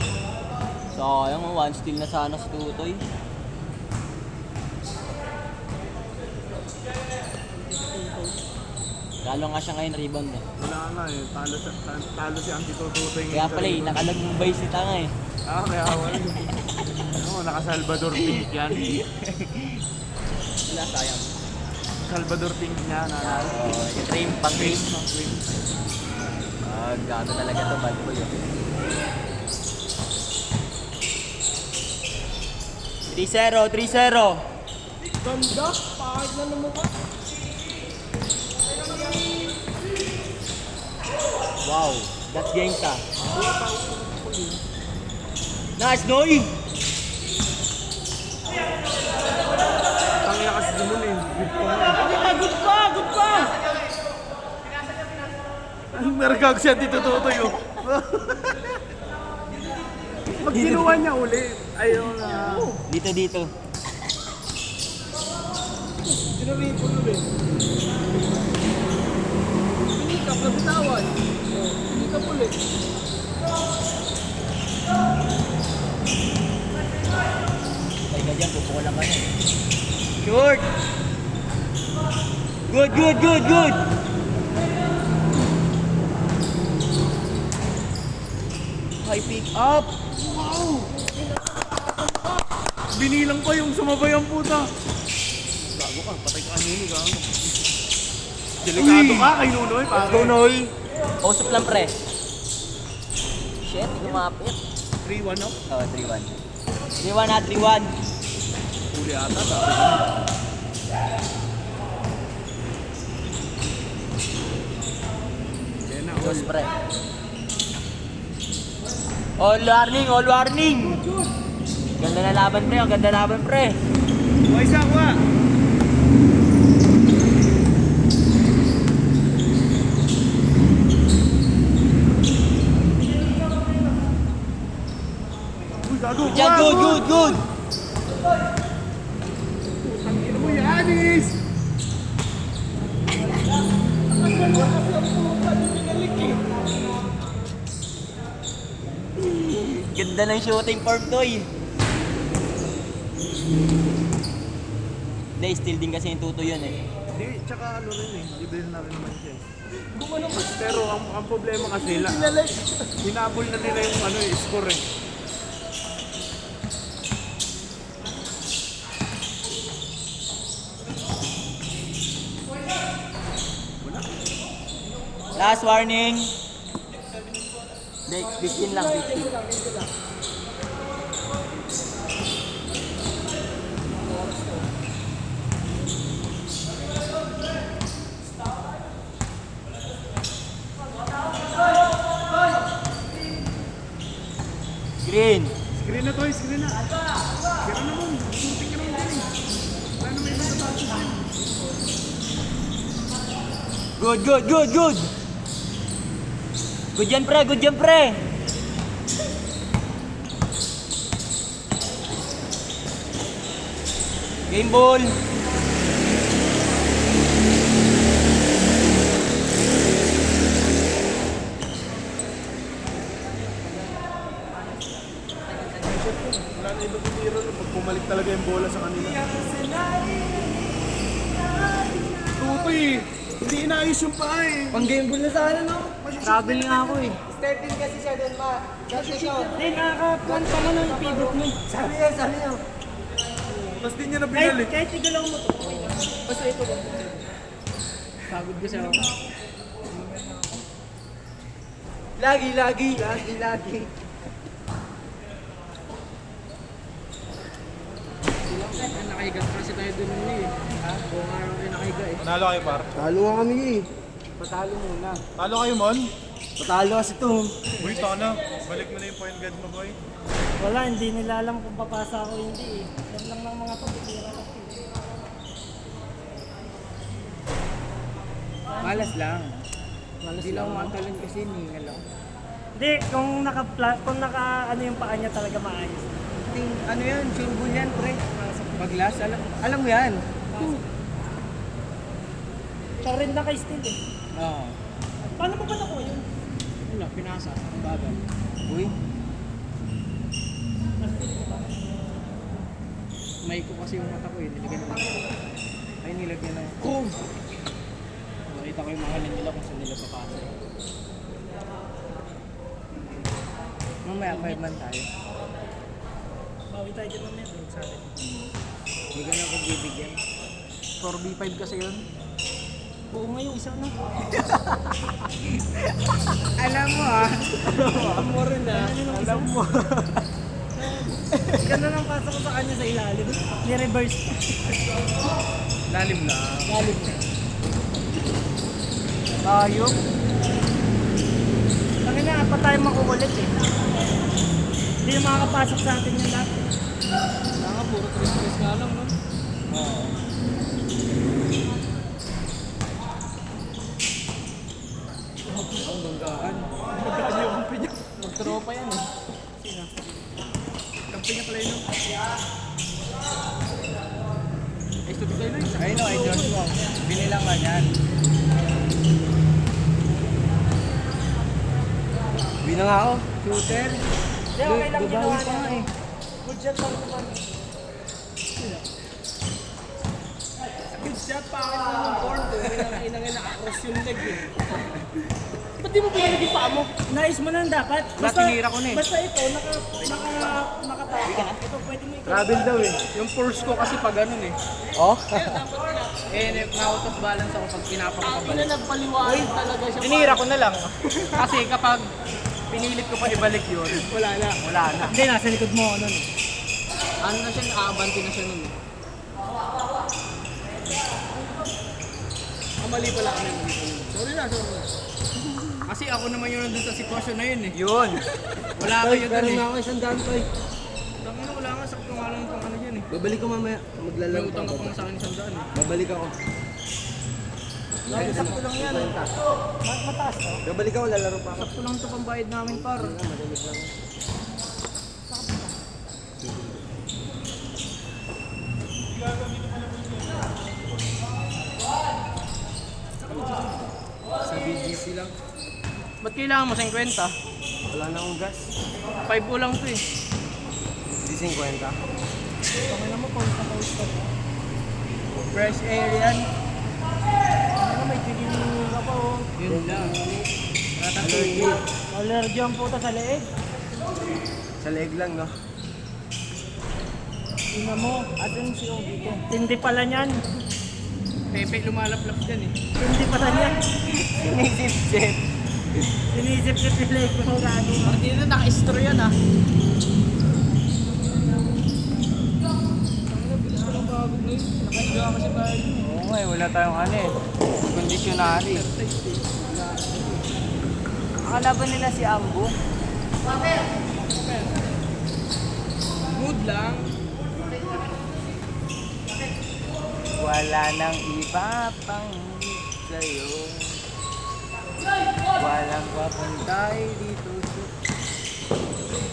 Sayang, one steal na sana si Tutoy. Lalo nga siya ngayon rebound eh. Wala nga eh, talo si Auntie Tutoy. Kaya pala eh, nakalagumbay si Tanga eh. Ah, kaya wala. Ano, naka-Salvador pink yan. Wala, sayang. Salvador pink niya, naalala. Yung trim, pang trim. Gago talaga to, bad boy oh. 3-0. Ganda, pahit na naman ka. Wow, that's gangsta. Nice, Noy! Tangina kasi dumul eh. Good pa! Ang naragag siya dito Tutoy oh. Pag kinuha niya uli, ayaw na. Dito. Sinuri po ulit. Hindi ka, nabitawan. Hindi ka ulit. Ay, ganyan, pupukulan ka na. Short! Good! High pick up! Wow! Binilang pa yung sumabay ang puta. Gago ka, patay ka kanini ka. Delikado ka kay Nunoy. Let's go, Noy! Usap lang, pre. Shit, lumapit. 3-1 up. Oh, 3-1. 3-1 ha, 3-1. Huli ata, sabi ko. Yan na, Diyos, pre. All warning! Ganda na laban, pre. O, isa ko ah. Uy, gago. Good! Tangina mo, Yanis! Ganda ng shooting form, Toy. Hindi, still din kasi yung tuto yun eh. Hindi, tsaka ano rin eh. Libre na rin naman siya eh. Gumano mas Pero ang problema kasi hinabol na nila yung ano, score eh. Last warning. Hindi, 15 lang, 15. Green. Screen na to, screen na. Screen na mo. Shooting ka naman eh. Paano may matatapos yun? Good, good, good, good. Good yan, pre. Good yan, pre. Game ball. Wala na ibang tiro pag pumalik talaga yung bola sa kanila. Tutoy eh. Hindi inaayos yung paa eh. Pang game ball na sana, no? Travel nga ako eh. Starting kasi siya doon, ma. Kasi siya. Hindi, nakaka-plan pa man ang pivot mo. Sabi niya, sabi niya. Tapos di niya na binalik. Kahit igalaw mo to. Basta ito ba? Pagod kasi ako. Lagi, lagi, lagi, lagi. Nakahiga kasi tayo dun eh. Ha? Buong araw kayo nakahiga eh. Panalo kayo par? Talo nga kami eh. Patalo muna. Talo kayo mon? Patalo kasi to. Uy, na. Balik mo na yung point guard mo boy. Wala, hindi nila alam kung papasa ako hindi eh. Yan lang ng mga to, bigyan lang. Malas lang. Hindi lang matalon kasi ningal lang. Hindi, kung naka ano yung paa niya talaga maayos. Ano yan? Sure ball yan, pre. Pag-last, alam mo yan. Siya rin naka-steal eh. Oo. Paano mo ba nakuha yun? Wala, pinasa. Ang bagal. Uy. May ko kasi yung mata ko eh. Nilagyan na lang. Ay, nilagyan na. Nakita ko yung mga nila kung saan nila papasa. Mamaya, 5 man tayo. Bawi tayo din mamaya. Sa atin. Hindi ka na ako bibigyan. 4v5 kasi yun. Oo nga yung isa na. Alam mo ah. Alam mo rin ah. Alam mo. Ganda ng pasok ko sa kanya sa ilalim. Ni-reverse pa. Lalim na. Lalim na. Ayok. Tangin na, apat tayo makukulit eh. Hindi na makakapasok sa atin yung lahat. Tanga, puro 3-3 nga lang, no? Oo. Ang banggaan. Banggaan yung kampi niya. Magtropa yan eh. Sino? Kampi niya pala yun. Ay, stupid tayo na yun. Ayun o, i-George mo. Binilang ka niyan. Bina nga ako. Shooter. Hindi, okay lang ginawa niya. Good shot lang naman. Good shot pa akin ng board eh. Inangin na across yung leg eh. Ba't di mo pinanag yung paa mo? Nais mo na dapat. Tinira ko na eh. Basta ito, nakatawa. Ito pwede mo ikaw. Travel daw eh. Yung purse ko kasi pag ganun eh. Oh? Na-out of balance ako pag pinapak ko Hindi na nagpaliwanag talaga siya. Tinira ko na lang. Kasi kapag pinilit ko pa ibalik yun, wala na. Wala na. Hindi, nasa likod mo ano eh. Ano na siya, nakaabante na siya nun eh. Mali pala kami. Sorry na. Kasi ako naman yun nandun sa sitwasyon na yun eh. Yun. Wala Toy, kayo pero dun eh. nga ako isang daan, Toy. Tangina, wala nga, sakto nga lang itong ano yun eh. Babalik ko mamaya. May Maglalaro utang ka pa. pang sa akin isang daan eh. Babalik ako. Sakto lang yan. Mataas to. Babalik ako, lalaro pa ako. Sakto lang ito pang bayad namin par. Madamig lang. Sa BGC lang. Ba't kailangan mo 50? Wala na akong gas. 5 lang to eh. Di 50. Tangin mo, pawis na pawis ka. Fresh air yan. Ano, may tigil ka pa oh. Yun lang. allergy. Allergy ang puta sa leeg. Sa leg lang, no? Tingnan mo, atin si Obi ko. Hindi pala niyan. Pepe lumalaplap dyan eh. Hindi pala niyan. Sinisip-sip. Sinisip-sip yung leg mo, gago. Hindi na naka-estro yan ah. Bilis ko lang bago ngayon. Nakahiga ka sa bahay. Oo nga eh, wala tayong ano eh. Conditionary. Akalaban nila si Ambo. Mood lang. Wala nang iba pang sa'yo. Walang papuntay dito.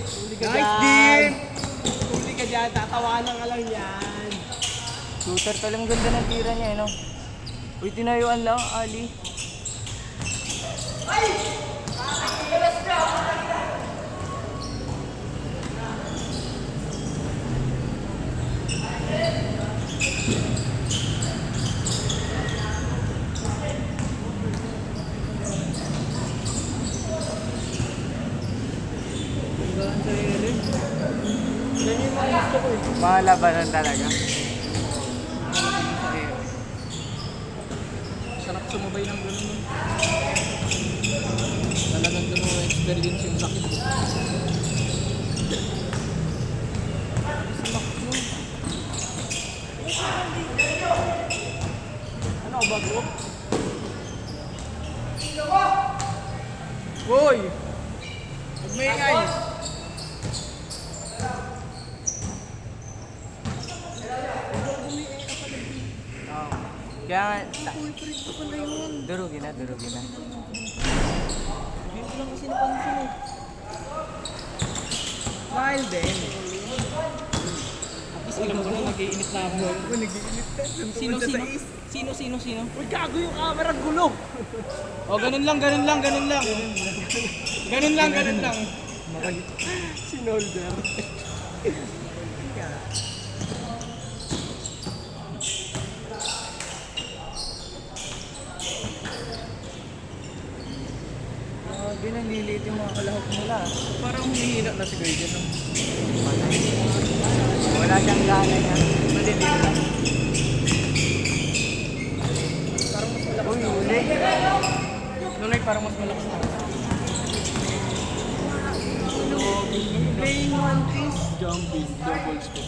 Huli ka dyan. Huli ka dyan. Tatawanan ka lang yan. Shooter talang ganda ng tira niya eh, no? Uy, tinayuan lang, Ali. Mga labanan talaga. Sarap sumabay ng gano'n nun. Talagang gano'n mo experience yung sakit. Ano ba bro? Hoy! Huwag may ingay! Kaya nga, durugin na, durugin na. Smile din. At least alam ko na nag-iinit na ako. Nag-iinit ka. Sino? Uy, gago yung camera, gulo! O, ganun lang. Ganun lang. Sinolder. Grabe, naliliit yung mga kalahok nila. Parang humihina na si Guardian. No? Wala siyang gana niya. Malilim lang. Uy, uli. Nunay, parang mas malakas na. Playing one piece. Jumping, double step.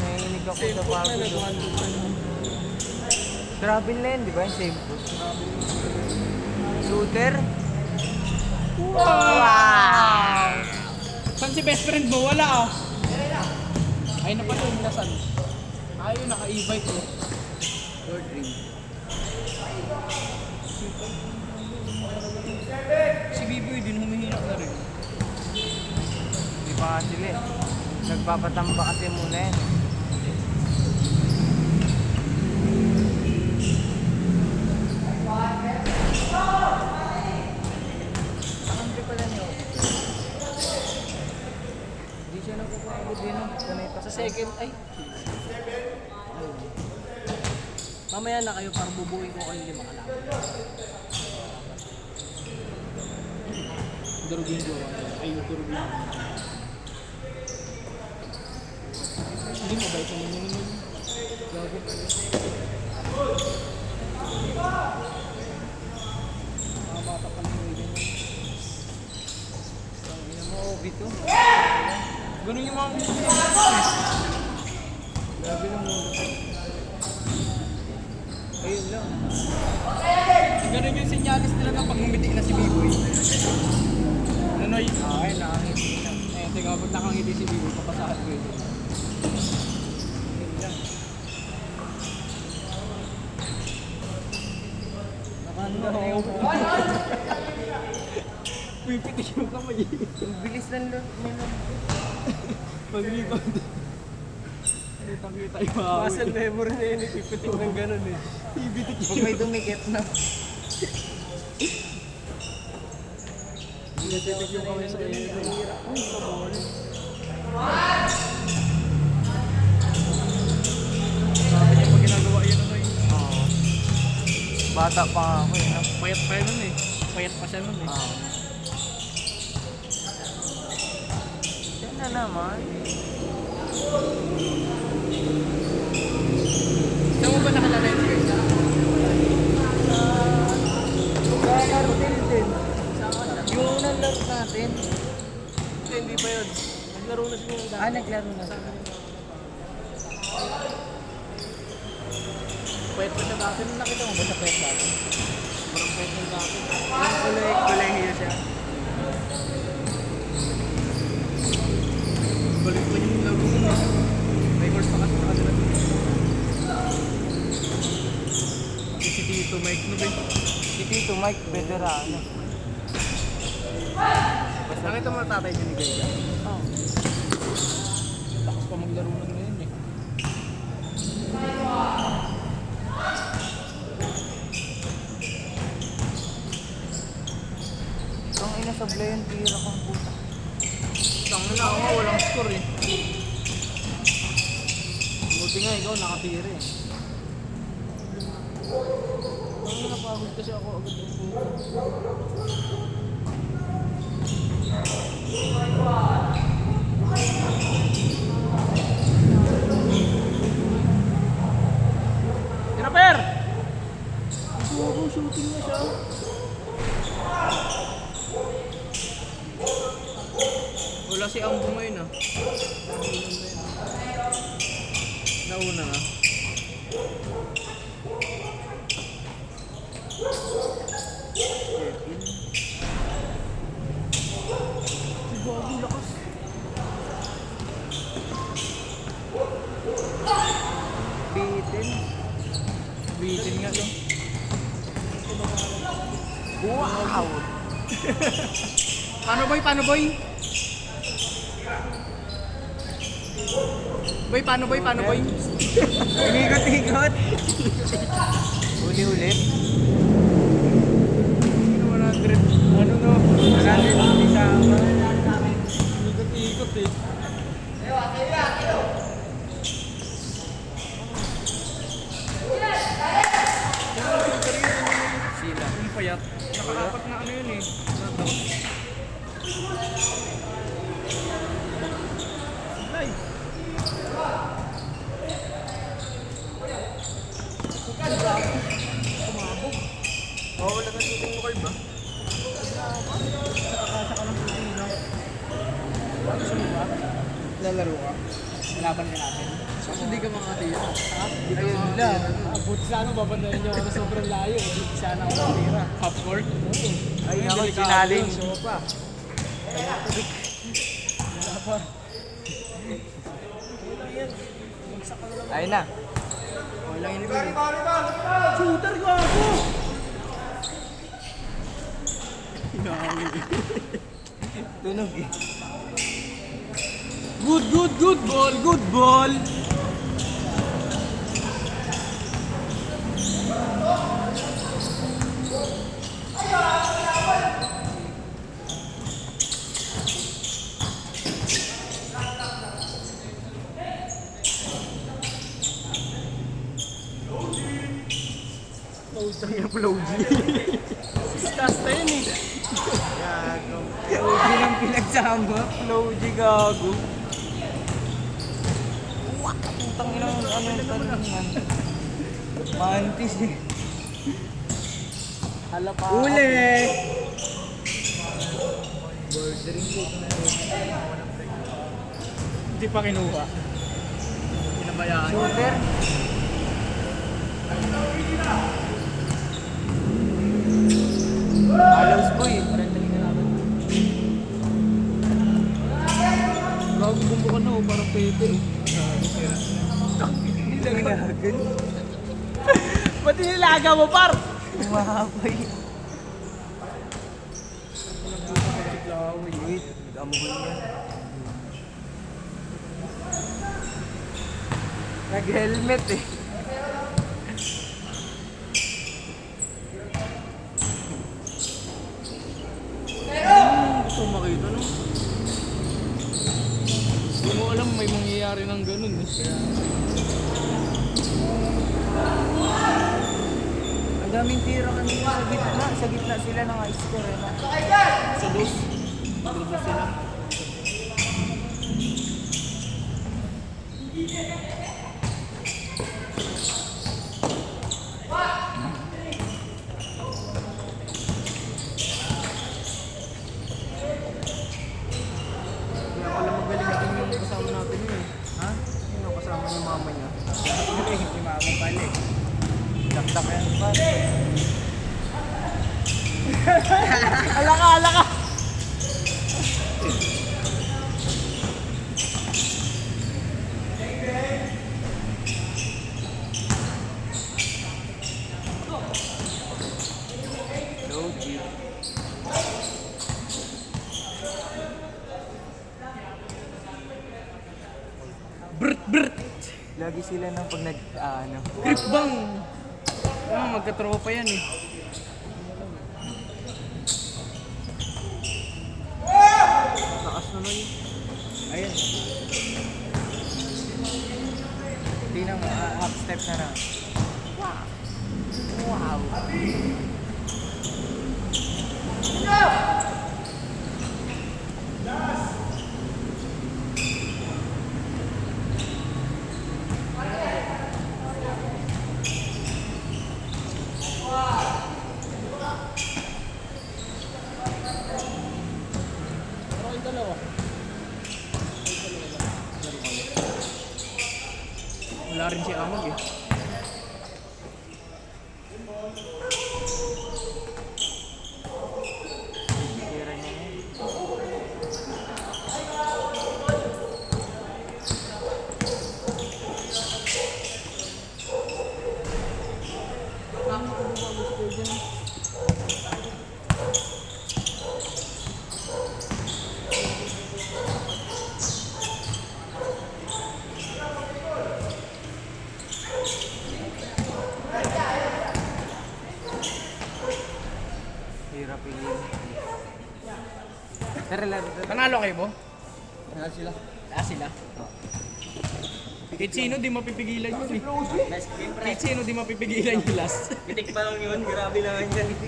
Naiinig ako sa pagod. Travel lane, di ba? Yung same post. Shooter? Wow! Saan si best friend mo? Wala ah. Ay, napatong nasan. Ayun, naka-e-bike ko. Lord Ring. Si Biboy din humihina na rin. Hindi pa nga sila eh. Nagpapatamba kasi muna yan. Nakandri pala niyo. Hindi siya nagpapagod din. Sanay pa Sa second, ay. Mamaya na kayo para bubuin ko kayo 5 kalaban. Durugin ko. Ay, durugin ko. Hindi mo ba ito naman? Gago. Mga bata pa lang yun. Ang ina mo, Obito. Ganun yung mga Grabe lang mo. Ayun lang. ganun yung senyalis nila na pag humiti na si Biboy. Nanoy? Ay, nakangiti na. Eh, teka, pag nakangiti si Biboy, papasahan ko yun. Ayun lang. Nakahanda ako. Pipitik yung kamay. Ang bilis ng nila. Pag-rebound. Kitang-kita yung mga Muscle memory na yun, ipipitik ng ganun eh. Ibitik Pag may dumikit na. Ibitik yung kamay sa iyo. Uy, sabon. Sabi niya pag ginagawa yun ano yun. Oo. Bata pa nga ako eh. No? Payat pa yun nun eh. Payat pa siya nun eh. Yan na naman. Saan mo ba nakilala yung guys? Laro din. Yung unang laro natin. Hindi pa yun. Naglaro na sila. Naglaro na. Payat pa siya dati. Nung nakita mo ba sa pwet natin? Parang payat na dati. Yung kulay siya. Balik pa yung laro ko na. May course pa kasi nakadala. Si Tito Mike no ba? Si Tito Mike, veterano. Nakita mo na tatay niya ni Gaya? Oh. Lakas pa maglaro na ngayon eh. Ang ina sa Blayan, tira kang puta. Tangin na ako nga, walang score eh. Buti nga ikaw nakatira eh. Tangin na pagod kasi ako agad yung puta. Tira per! Shooting na siya. Wala si Ambo ngayon ah. Nauna nga. Bago lakas. Bitin. Bitin nga to. Wow! Paano boy? Paano boy? Boy, paano boy? Paano boy? Umigot-igot! Uli-ulit. 100. Ano no? 100 isama. Ikot-ikot eh. Sila. Yung payat. Nakaapat na ano yun eh. Ay! Oo, wala na shooting mo kayo ba? Lalaro ka? Laban ka natin? Kasi di ka makatira. Ayun lang. Buti sana babandayan nyo ako sobrang layo. Hindi sana ako matira. Half court? Ay, ako, challenge. Sopa. Ayun na. Walang inibig. Shooter ko ako! Tunog eh. Good ball, good ball! Utang yung flow G. Discuss na yun eh. Gago. Flow G ng pinagsama. Flow G gago. Putang inang ano yung tanong yan. Mantis eh. Hala pa. Uli! Bordering ko. Hindi pa kinuha. Pinabayaan. Shooter. Halos boy. Bago bumbukan na oh, parang pete oh. Hindi lang inahagan. Ba't nilaga mo par? Umahapay. Wait, amuhon yan. Nag-helmet eh. Gusto ko makita no? Hindi mo alam may mangyayari ng ganun eh. Kaya... Ang dami daming tira kanina sa gitna. Sa gitna sila ng score eh. Sa dos. Dos sila. Kaya pala magaling-galing yung kasama natin yun eh. Ha? Yun ang kasama ng mama niya. Hindi mama pala eh. Dakdak yan pa. Alaka, alaka! No jeep. Brrt, brrt! Lagi sila nang pag ano. Grip bang! Ah, magkatropa yan eh. Taas na nun. Ayan. Tingnan mo, half step na na. Wow. Wala rin si Amag eh. Tira niya yan. Hirap yun. Tara lang. Panalo kayo mo? Tara sila. Sila. Kahit sino di mapipigilan yun eh. Kahit sino di mapipigilan yung last. Pitik pa lang yun. Grabe naman yan. Grabe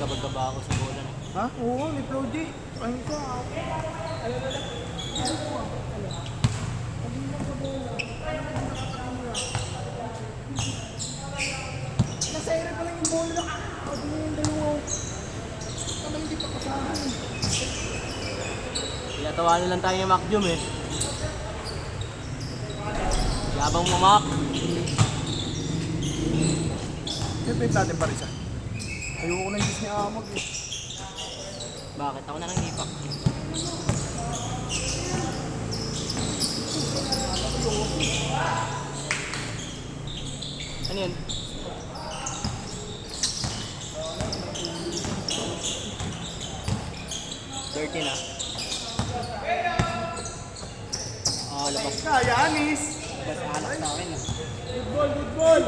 kapag kaba ako sa bola na. Ha? Oo, ni Prodi. Ayun ko. Nasa ere pa lang yung bola na kakakabin mo yung dalawa. Tama hindi pa kasahan. Tinatawanan lang tayo ni Mac Jum eh. Yabang mo, Mac. Siyempre natin pa rin siya. Ayoko na yung ni Amag eh. Bakit? Ako na lang ipak. Ano yun? Dirty na. Labas. Yanis! Labas alak sa akin. Good ball, good ball!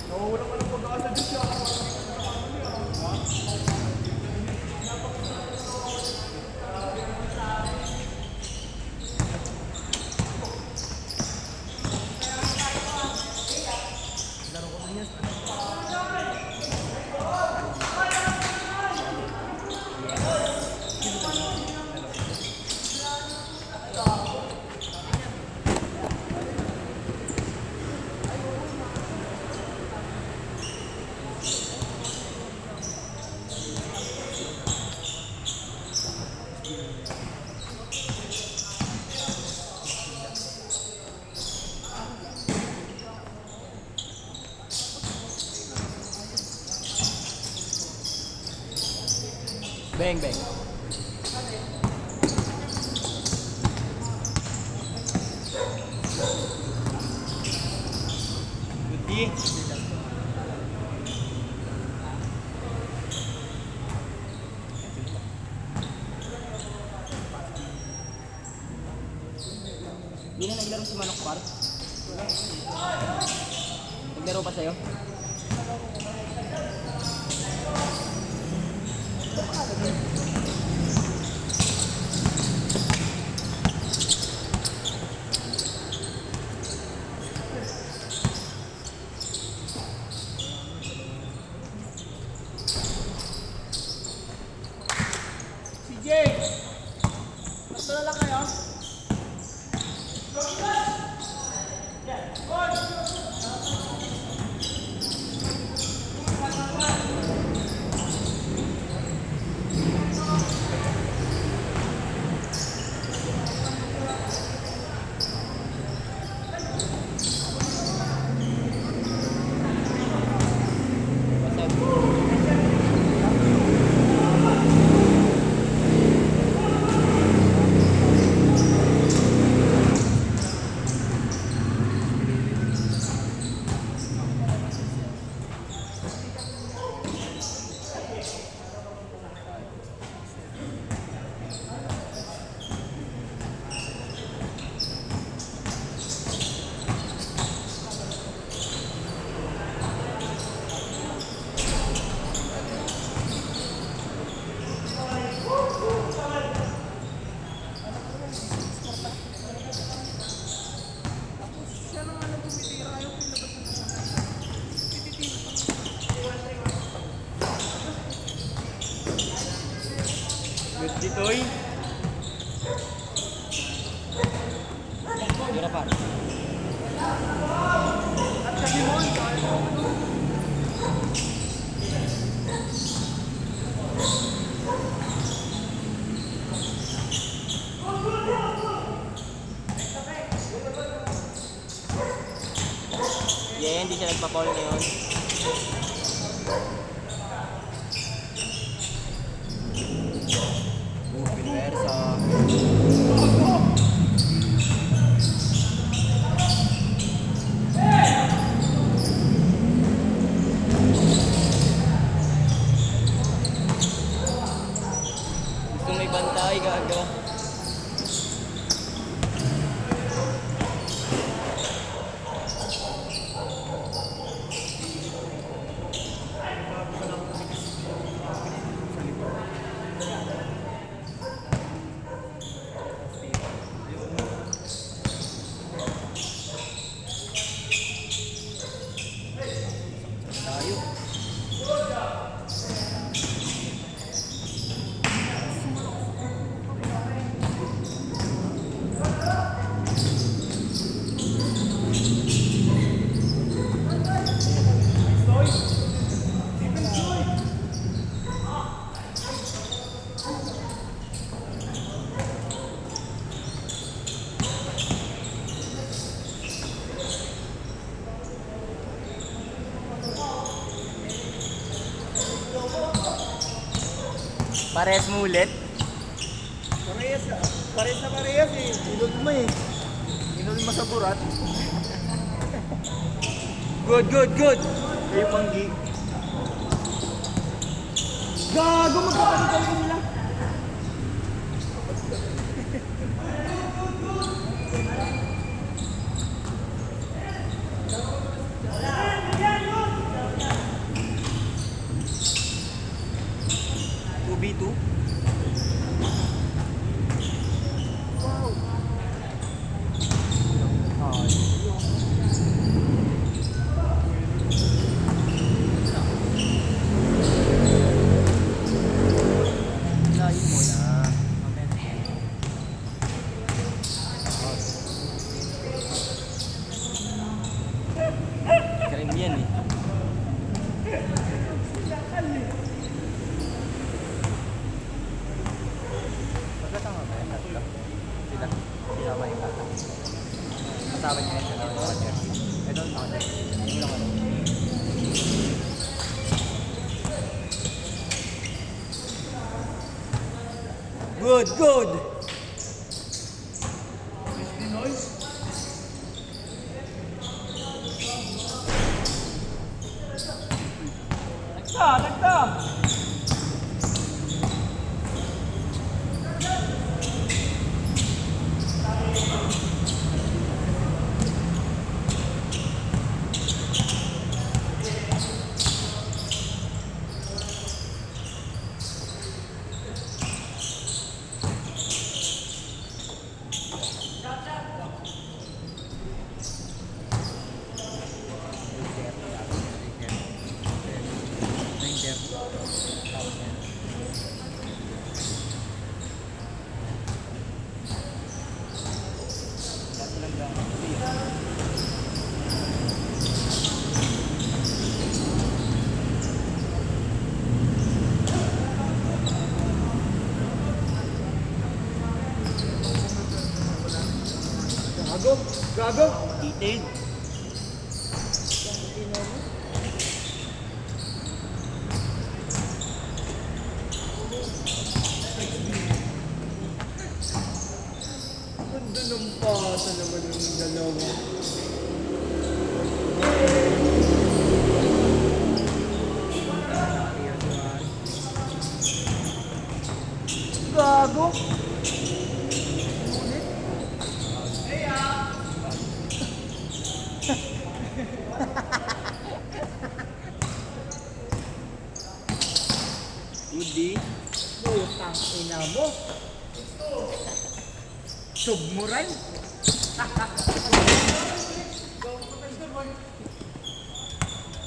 Nawawala ka ng pag-asa dito siya. Beng, beng. Goodie. Hindi na naglaro si Manok Par? Naglaro pa sa'yo? CJ! Basta na lang kayo? Good ditoy. Gila Par. Yeah, hindi siya nagpa-call ngayon. Pinwersa. Gusto may bantay, gaga. Tayo. Parehas mo ulit. Parehas na parehas eh. Inod mo eh. Inod mo sa burat. Good, good, good. Kayo panggi. Gago, magkakalitan ko sila. B2. Layin mo na. Karim yan eh. Good, good. Nagta! Gago! Detailed. Ganda ng pasa naman yung dalawa. Gago! Goodie. Putang ina mo! Submuran!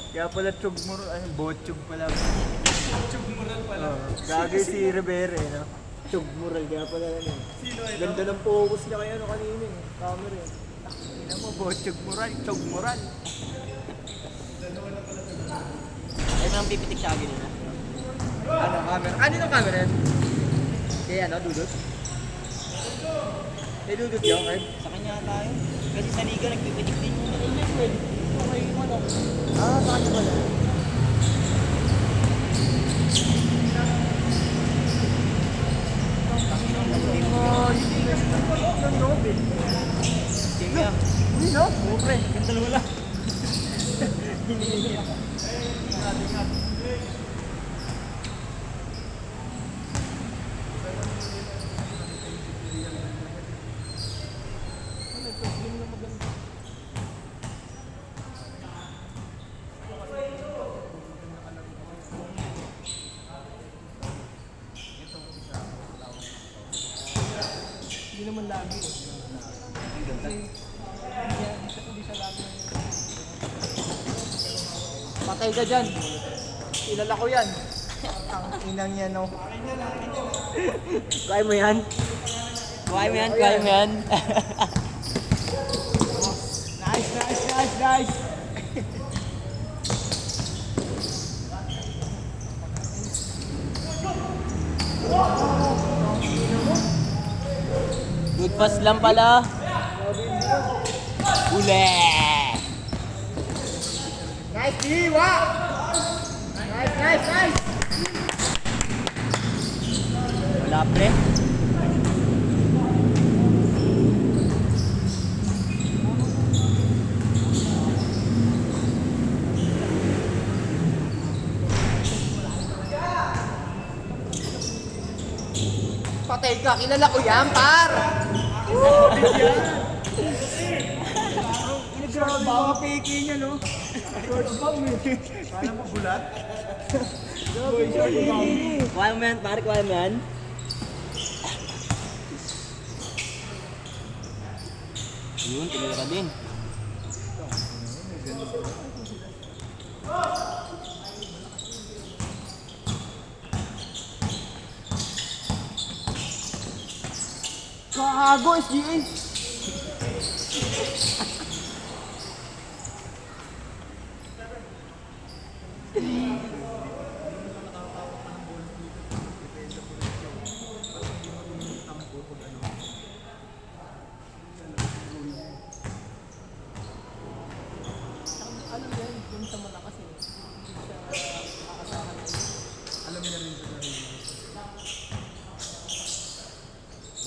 Kaya pala Chugmur, ay Botchug pala. Chugmural pala. Gagay si Rivera eh, no? Chugmural, kaya pala yan eh. Sino ito? Ganda ng focus niya kaya ano kanina eh. Camera eh. Ina mo, Botchugmural, Chugmural. Ito ang pipitik siya agad na. Ano, camera? Kanino camera yan? Kaya ano, Dudut? Kay Dudut yun, Ed? Sa kanya tayo. Kasi sa liga nagpipitik din yun. Ah, sa kanya pala. Tingnan. Uy, no? Mupre. Yung dalawa lang. Hindi naman lagi eh. Ang ganda. Hindi siya lagi. Patay ka dyan. Kilala ko yan. Ang inang yan, no? Kaya mo yan? Kuhay mo yan, kuhay mo yan. Nice, nice, nice, nice! Good pass lang pala. Ule! Nice, Diwa! Nice, nice, nice! Wala pre. Patay ka, kilala ko yan, par! Bawa peke niya, no? Short bomb eh. Kala mo bulat? Kuhay mo yan, pare, kuhay mo yan. Yun, tinira din. Gago, SGA!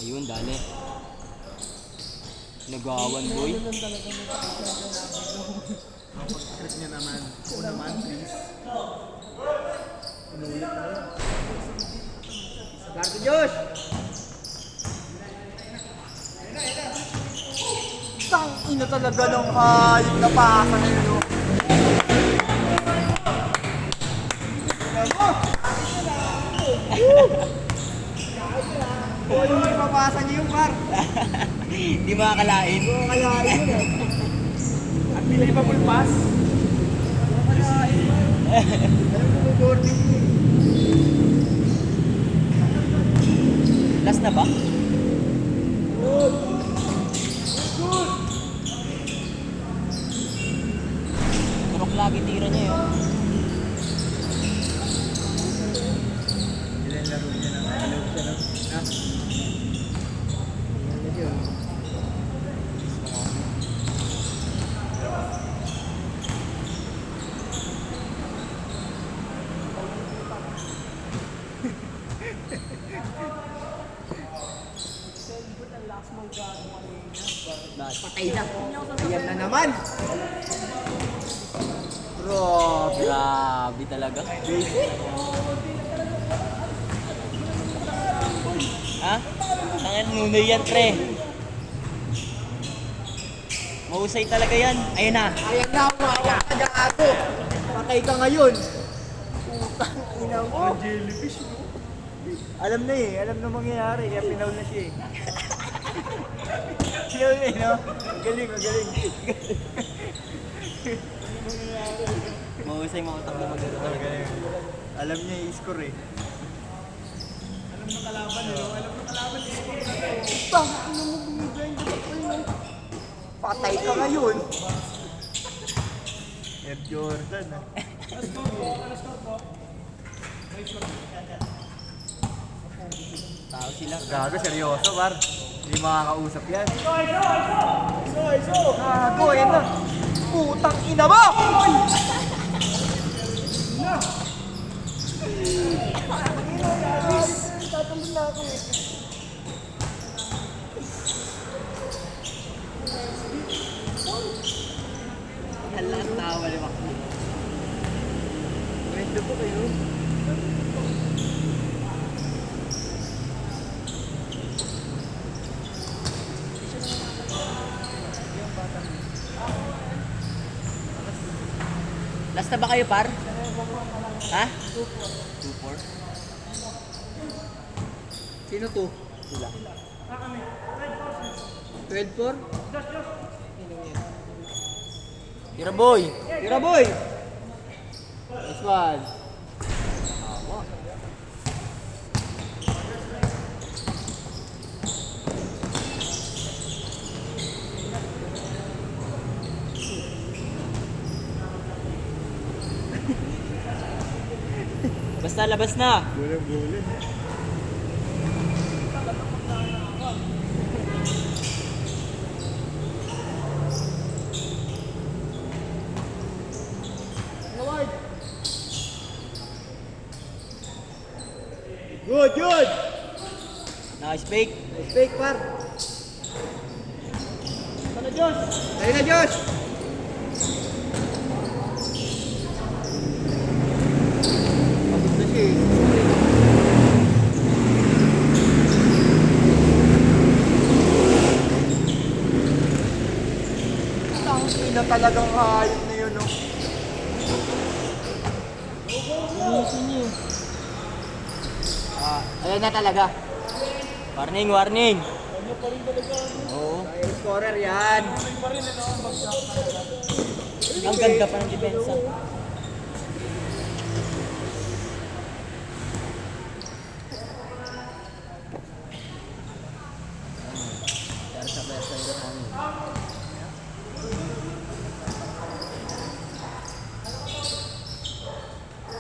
Ayun, dali. Nagawan, boy. Pag-crit niya naman. Oo naman, please. Gardo Josh! Tang ina talaga ng hayop na pasa na yun. Oh, yung ipapasa niyo yung bar. Di makakalain. Kalahin yun eh. Unbelievable pass. Alam mo yung boarding niya eh. Last na ba? Turok lagi tira niya yun. Ilan laro niya na nalog siya no? Ha? Ilan na siya. Patay na. Ayan na naman. Grabe. Grabe talaga. Ha? Tangan nunoy yan, pre. Mahusay talaga yan. Ayun na. Ayan na, umawa ka gago. Patay ka ngayon. Putang ina mo. Jellyfish, no? Alam na eh, alam na mangyayari. Kaya pinaul na siya eh. Pinaul na eh, no? Galing, magaling. Mahusay mga utak na maglaro talaga. Magaling. Alam niya i-score eh. Alam na kalaban, eh, no? Alam na kalaban, i-score na to. Putang ina mo, bumibigay ka pa yun. Patay ka ngayon. Air Jordan ah. Ano score po? Ano score po? Tao sila. Gago, seryoso, Bar. Hindi makakausap yan. Gago, yan na. Putang ina mo! Tatalon na ako eh. Hala, ang tawa ni Mac. Kwento po kayo. Last na ba kayo, par? Ha? 2-4. Sino to? Sila. 12-4? Tira, boy! Tira boy! Nice one. Basta, labas na! Bulan-bulan. Good, good! Nice fake. Fake par. Sana Josh! Tayo na Josh! Pagod na siya eh. Ang ina talagang hayop na yun, no? Ayan na talaga. Warning, warning. Oo. Ay, scorer yan. Ang ganda pa ng depensa.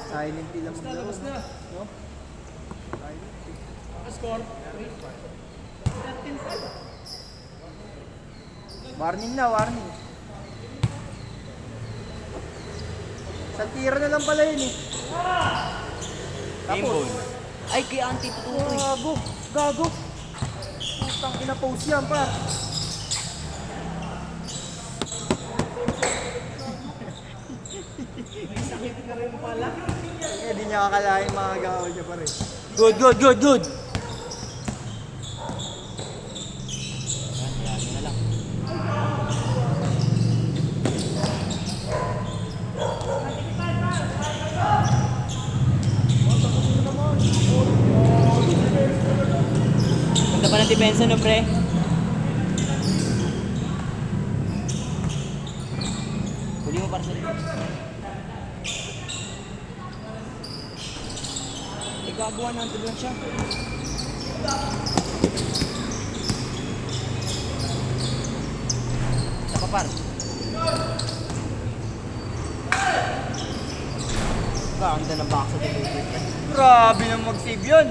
Silent lang maglaro. Labas na. No? Ano score? Warning na, warning. Isang tira na lang pala yun eh. Game ball. Ay, kay Auntie tututoy. Gago, gago. Putang ina post yan pa. Sakit ka rin pala. Eh, di niya akalain mga gawa niya pa rin. Good, good, good, good. Yan, yan na lang. Ganda pa ng depensa no, pre. Huli mo para sa likod. Igagawa natin lang siya. Sa papar. Ganda ng box sa delivery, pre. Grabe nang mag-save yun.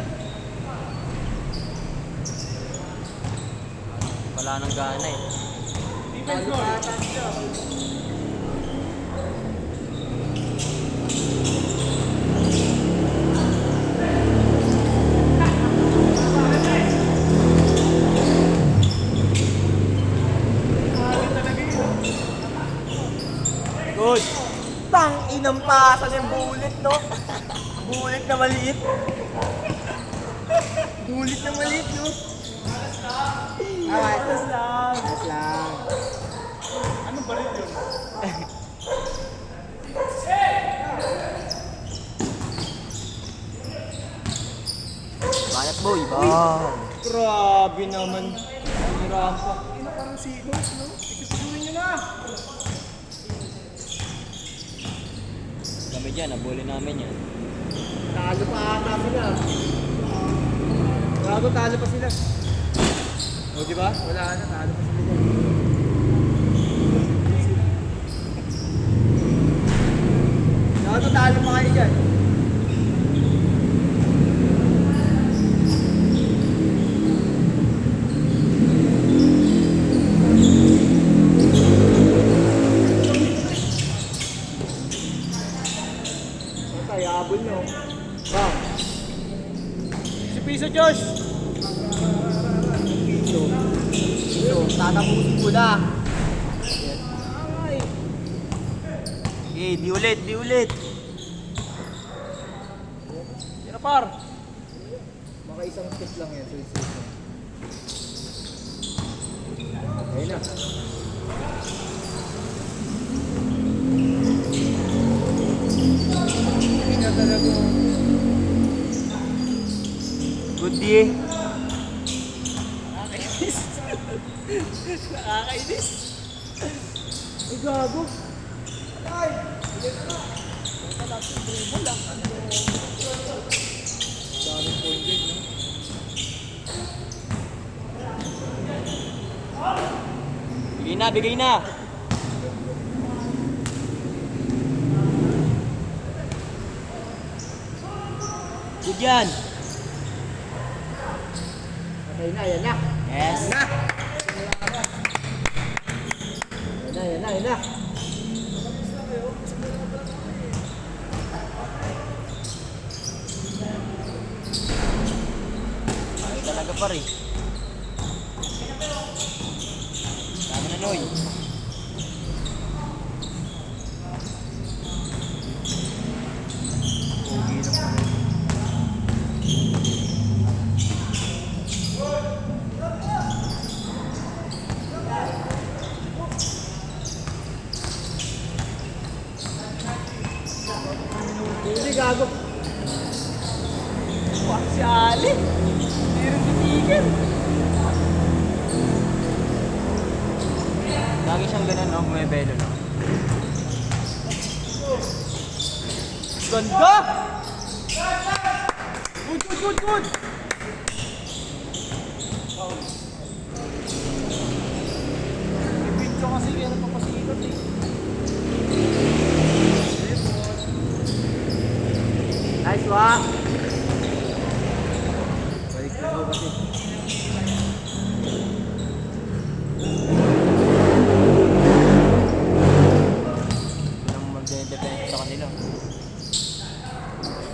Wala nang gana eh. Defense goal. Good. Tang inang pasan yung bullet, no? Bullet na maliit. Bullet na maliit, no? Ah, Pass lang. Yes lang. Anong barit yun? Banat boy, bang. Grabe naman. Hirap pa. Ano parang seahorse, no? Ikipisuin nyo na. Kami dyan, nabuli namin yan. Talo pa ata sila. Gago, talo pa sila. O, di ba? Wala na, talo pa sila dyan. Gago, talo pa kayo dyan. Kayabol no. Bang. Si Piso Josh. Piso. Piso. Tatapusin ko na. Okay, di ulit, di ulit. Tira par. Maka isang step lang yan. Ayun na. Hindi na talaga. Good day. Nakakainis. Ay, gago. Daming point din, no? Bigay na, bigay na. Good yan. Okay na, yan na. Yes. Yan na, yan na, yan na. Ay, talaga pa rin. Tama na, Noy. Pogi lang pala. Hindi, gago. Wak si Ali. Hindi rin titigil. Lagi siyang ganun, no? Bumibelo, no? Ganda! Good, good, good, good. Ibig ko kasi meron pa pasikot eh. Nice walk! Balik na ko kasi. Nang magde-defense sa kanila.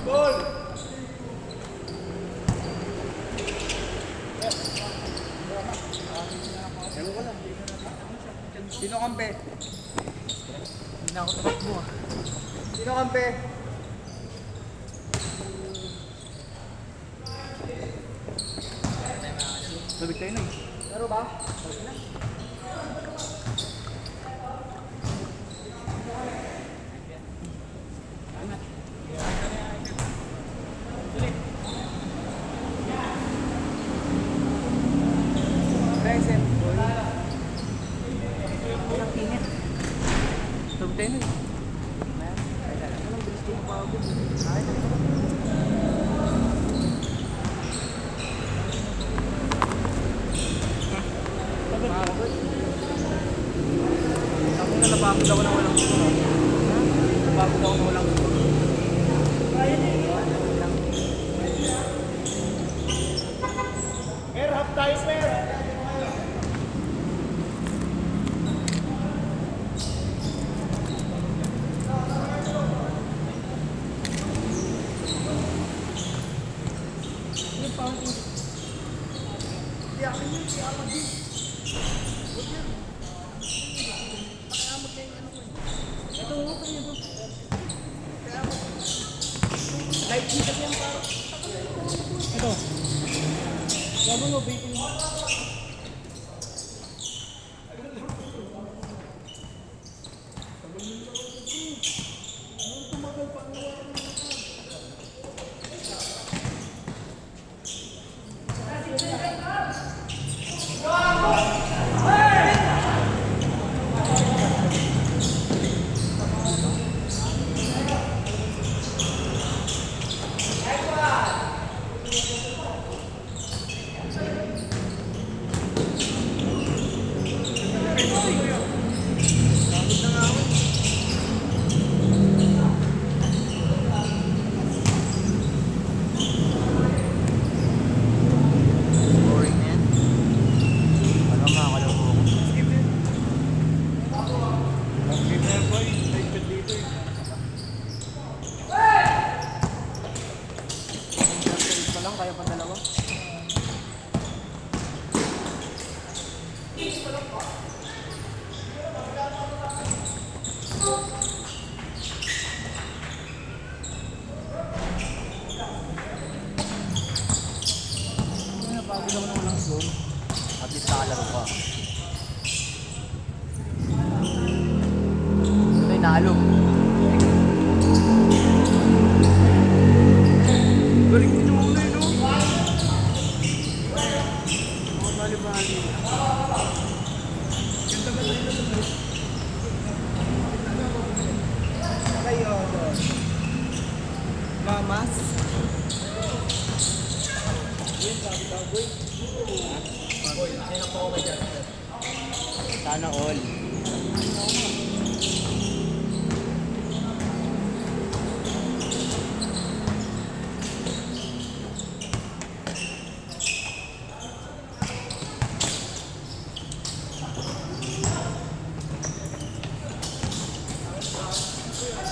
Goal. Sino kampe? Hindi na ako tumakbo ah. Sino kampe? Sabik tayo na eh. Laro ba? Present, boy. Ang init. Sabik tayo na eh. Anong bilis ko mapagod? Ay, mapagod. Ako na napagod ako na walang gusto. Napagod ako na walang gusto. Mer, half tayo, Mer! Ito. Sabi mo, baking. Boring na yan. Wala makakaloko ko. Game na yan, boy. Light shot dito eh. Pa lang, kaya pa dalawa. Napagod ako na walang zone. At least nakalaro ka. Ito yung naalog. Galing mo naman na yun, no? Bali-bali. Kayo, Mamas. Sana all.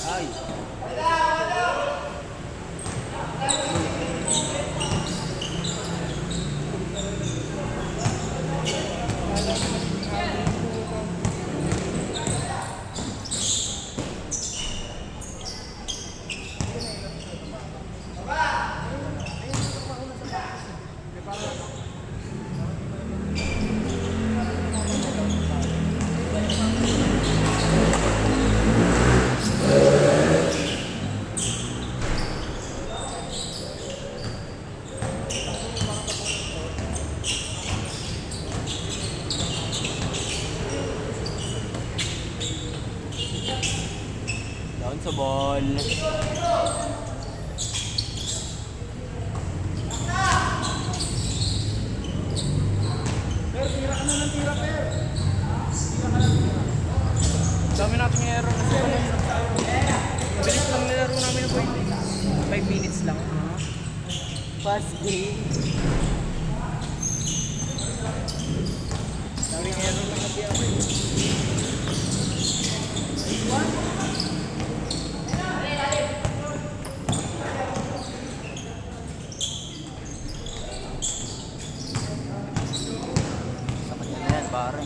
Ay. Down sa ball. Dami natin yung error kasi mabilis lang nilaro namin ng point. 5 minutes lang. Fast game. Daming error lang kasi ako eh. Sa kanya na yan, pare.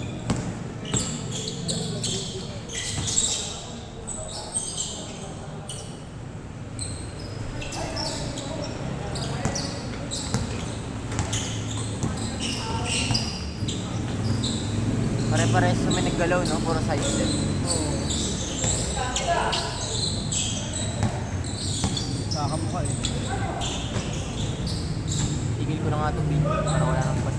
Pare-pares sa may naggalaw, no? Puro side step. Kakamukha eh. Tigil ko na nga ito, para wala nang pas.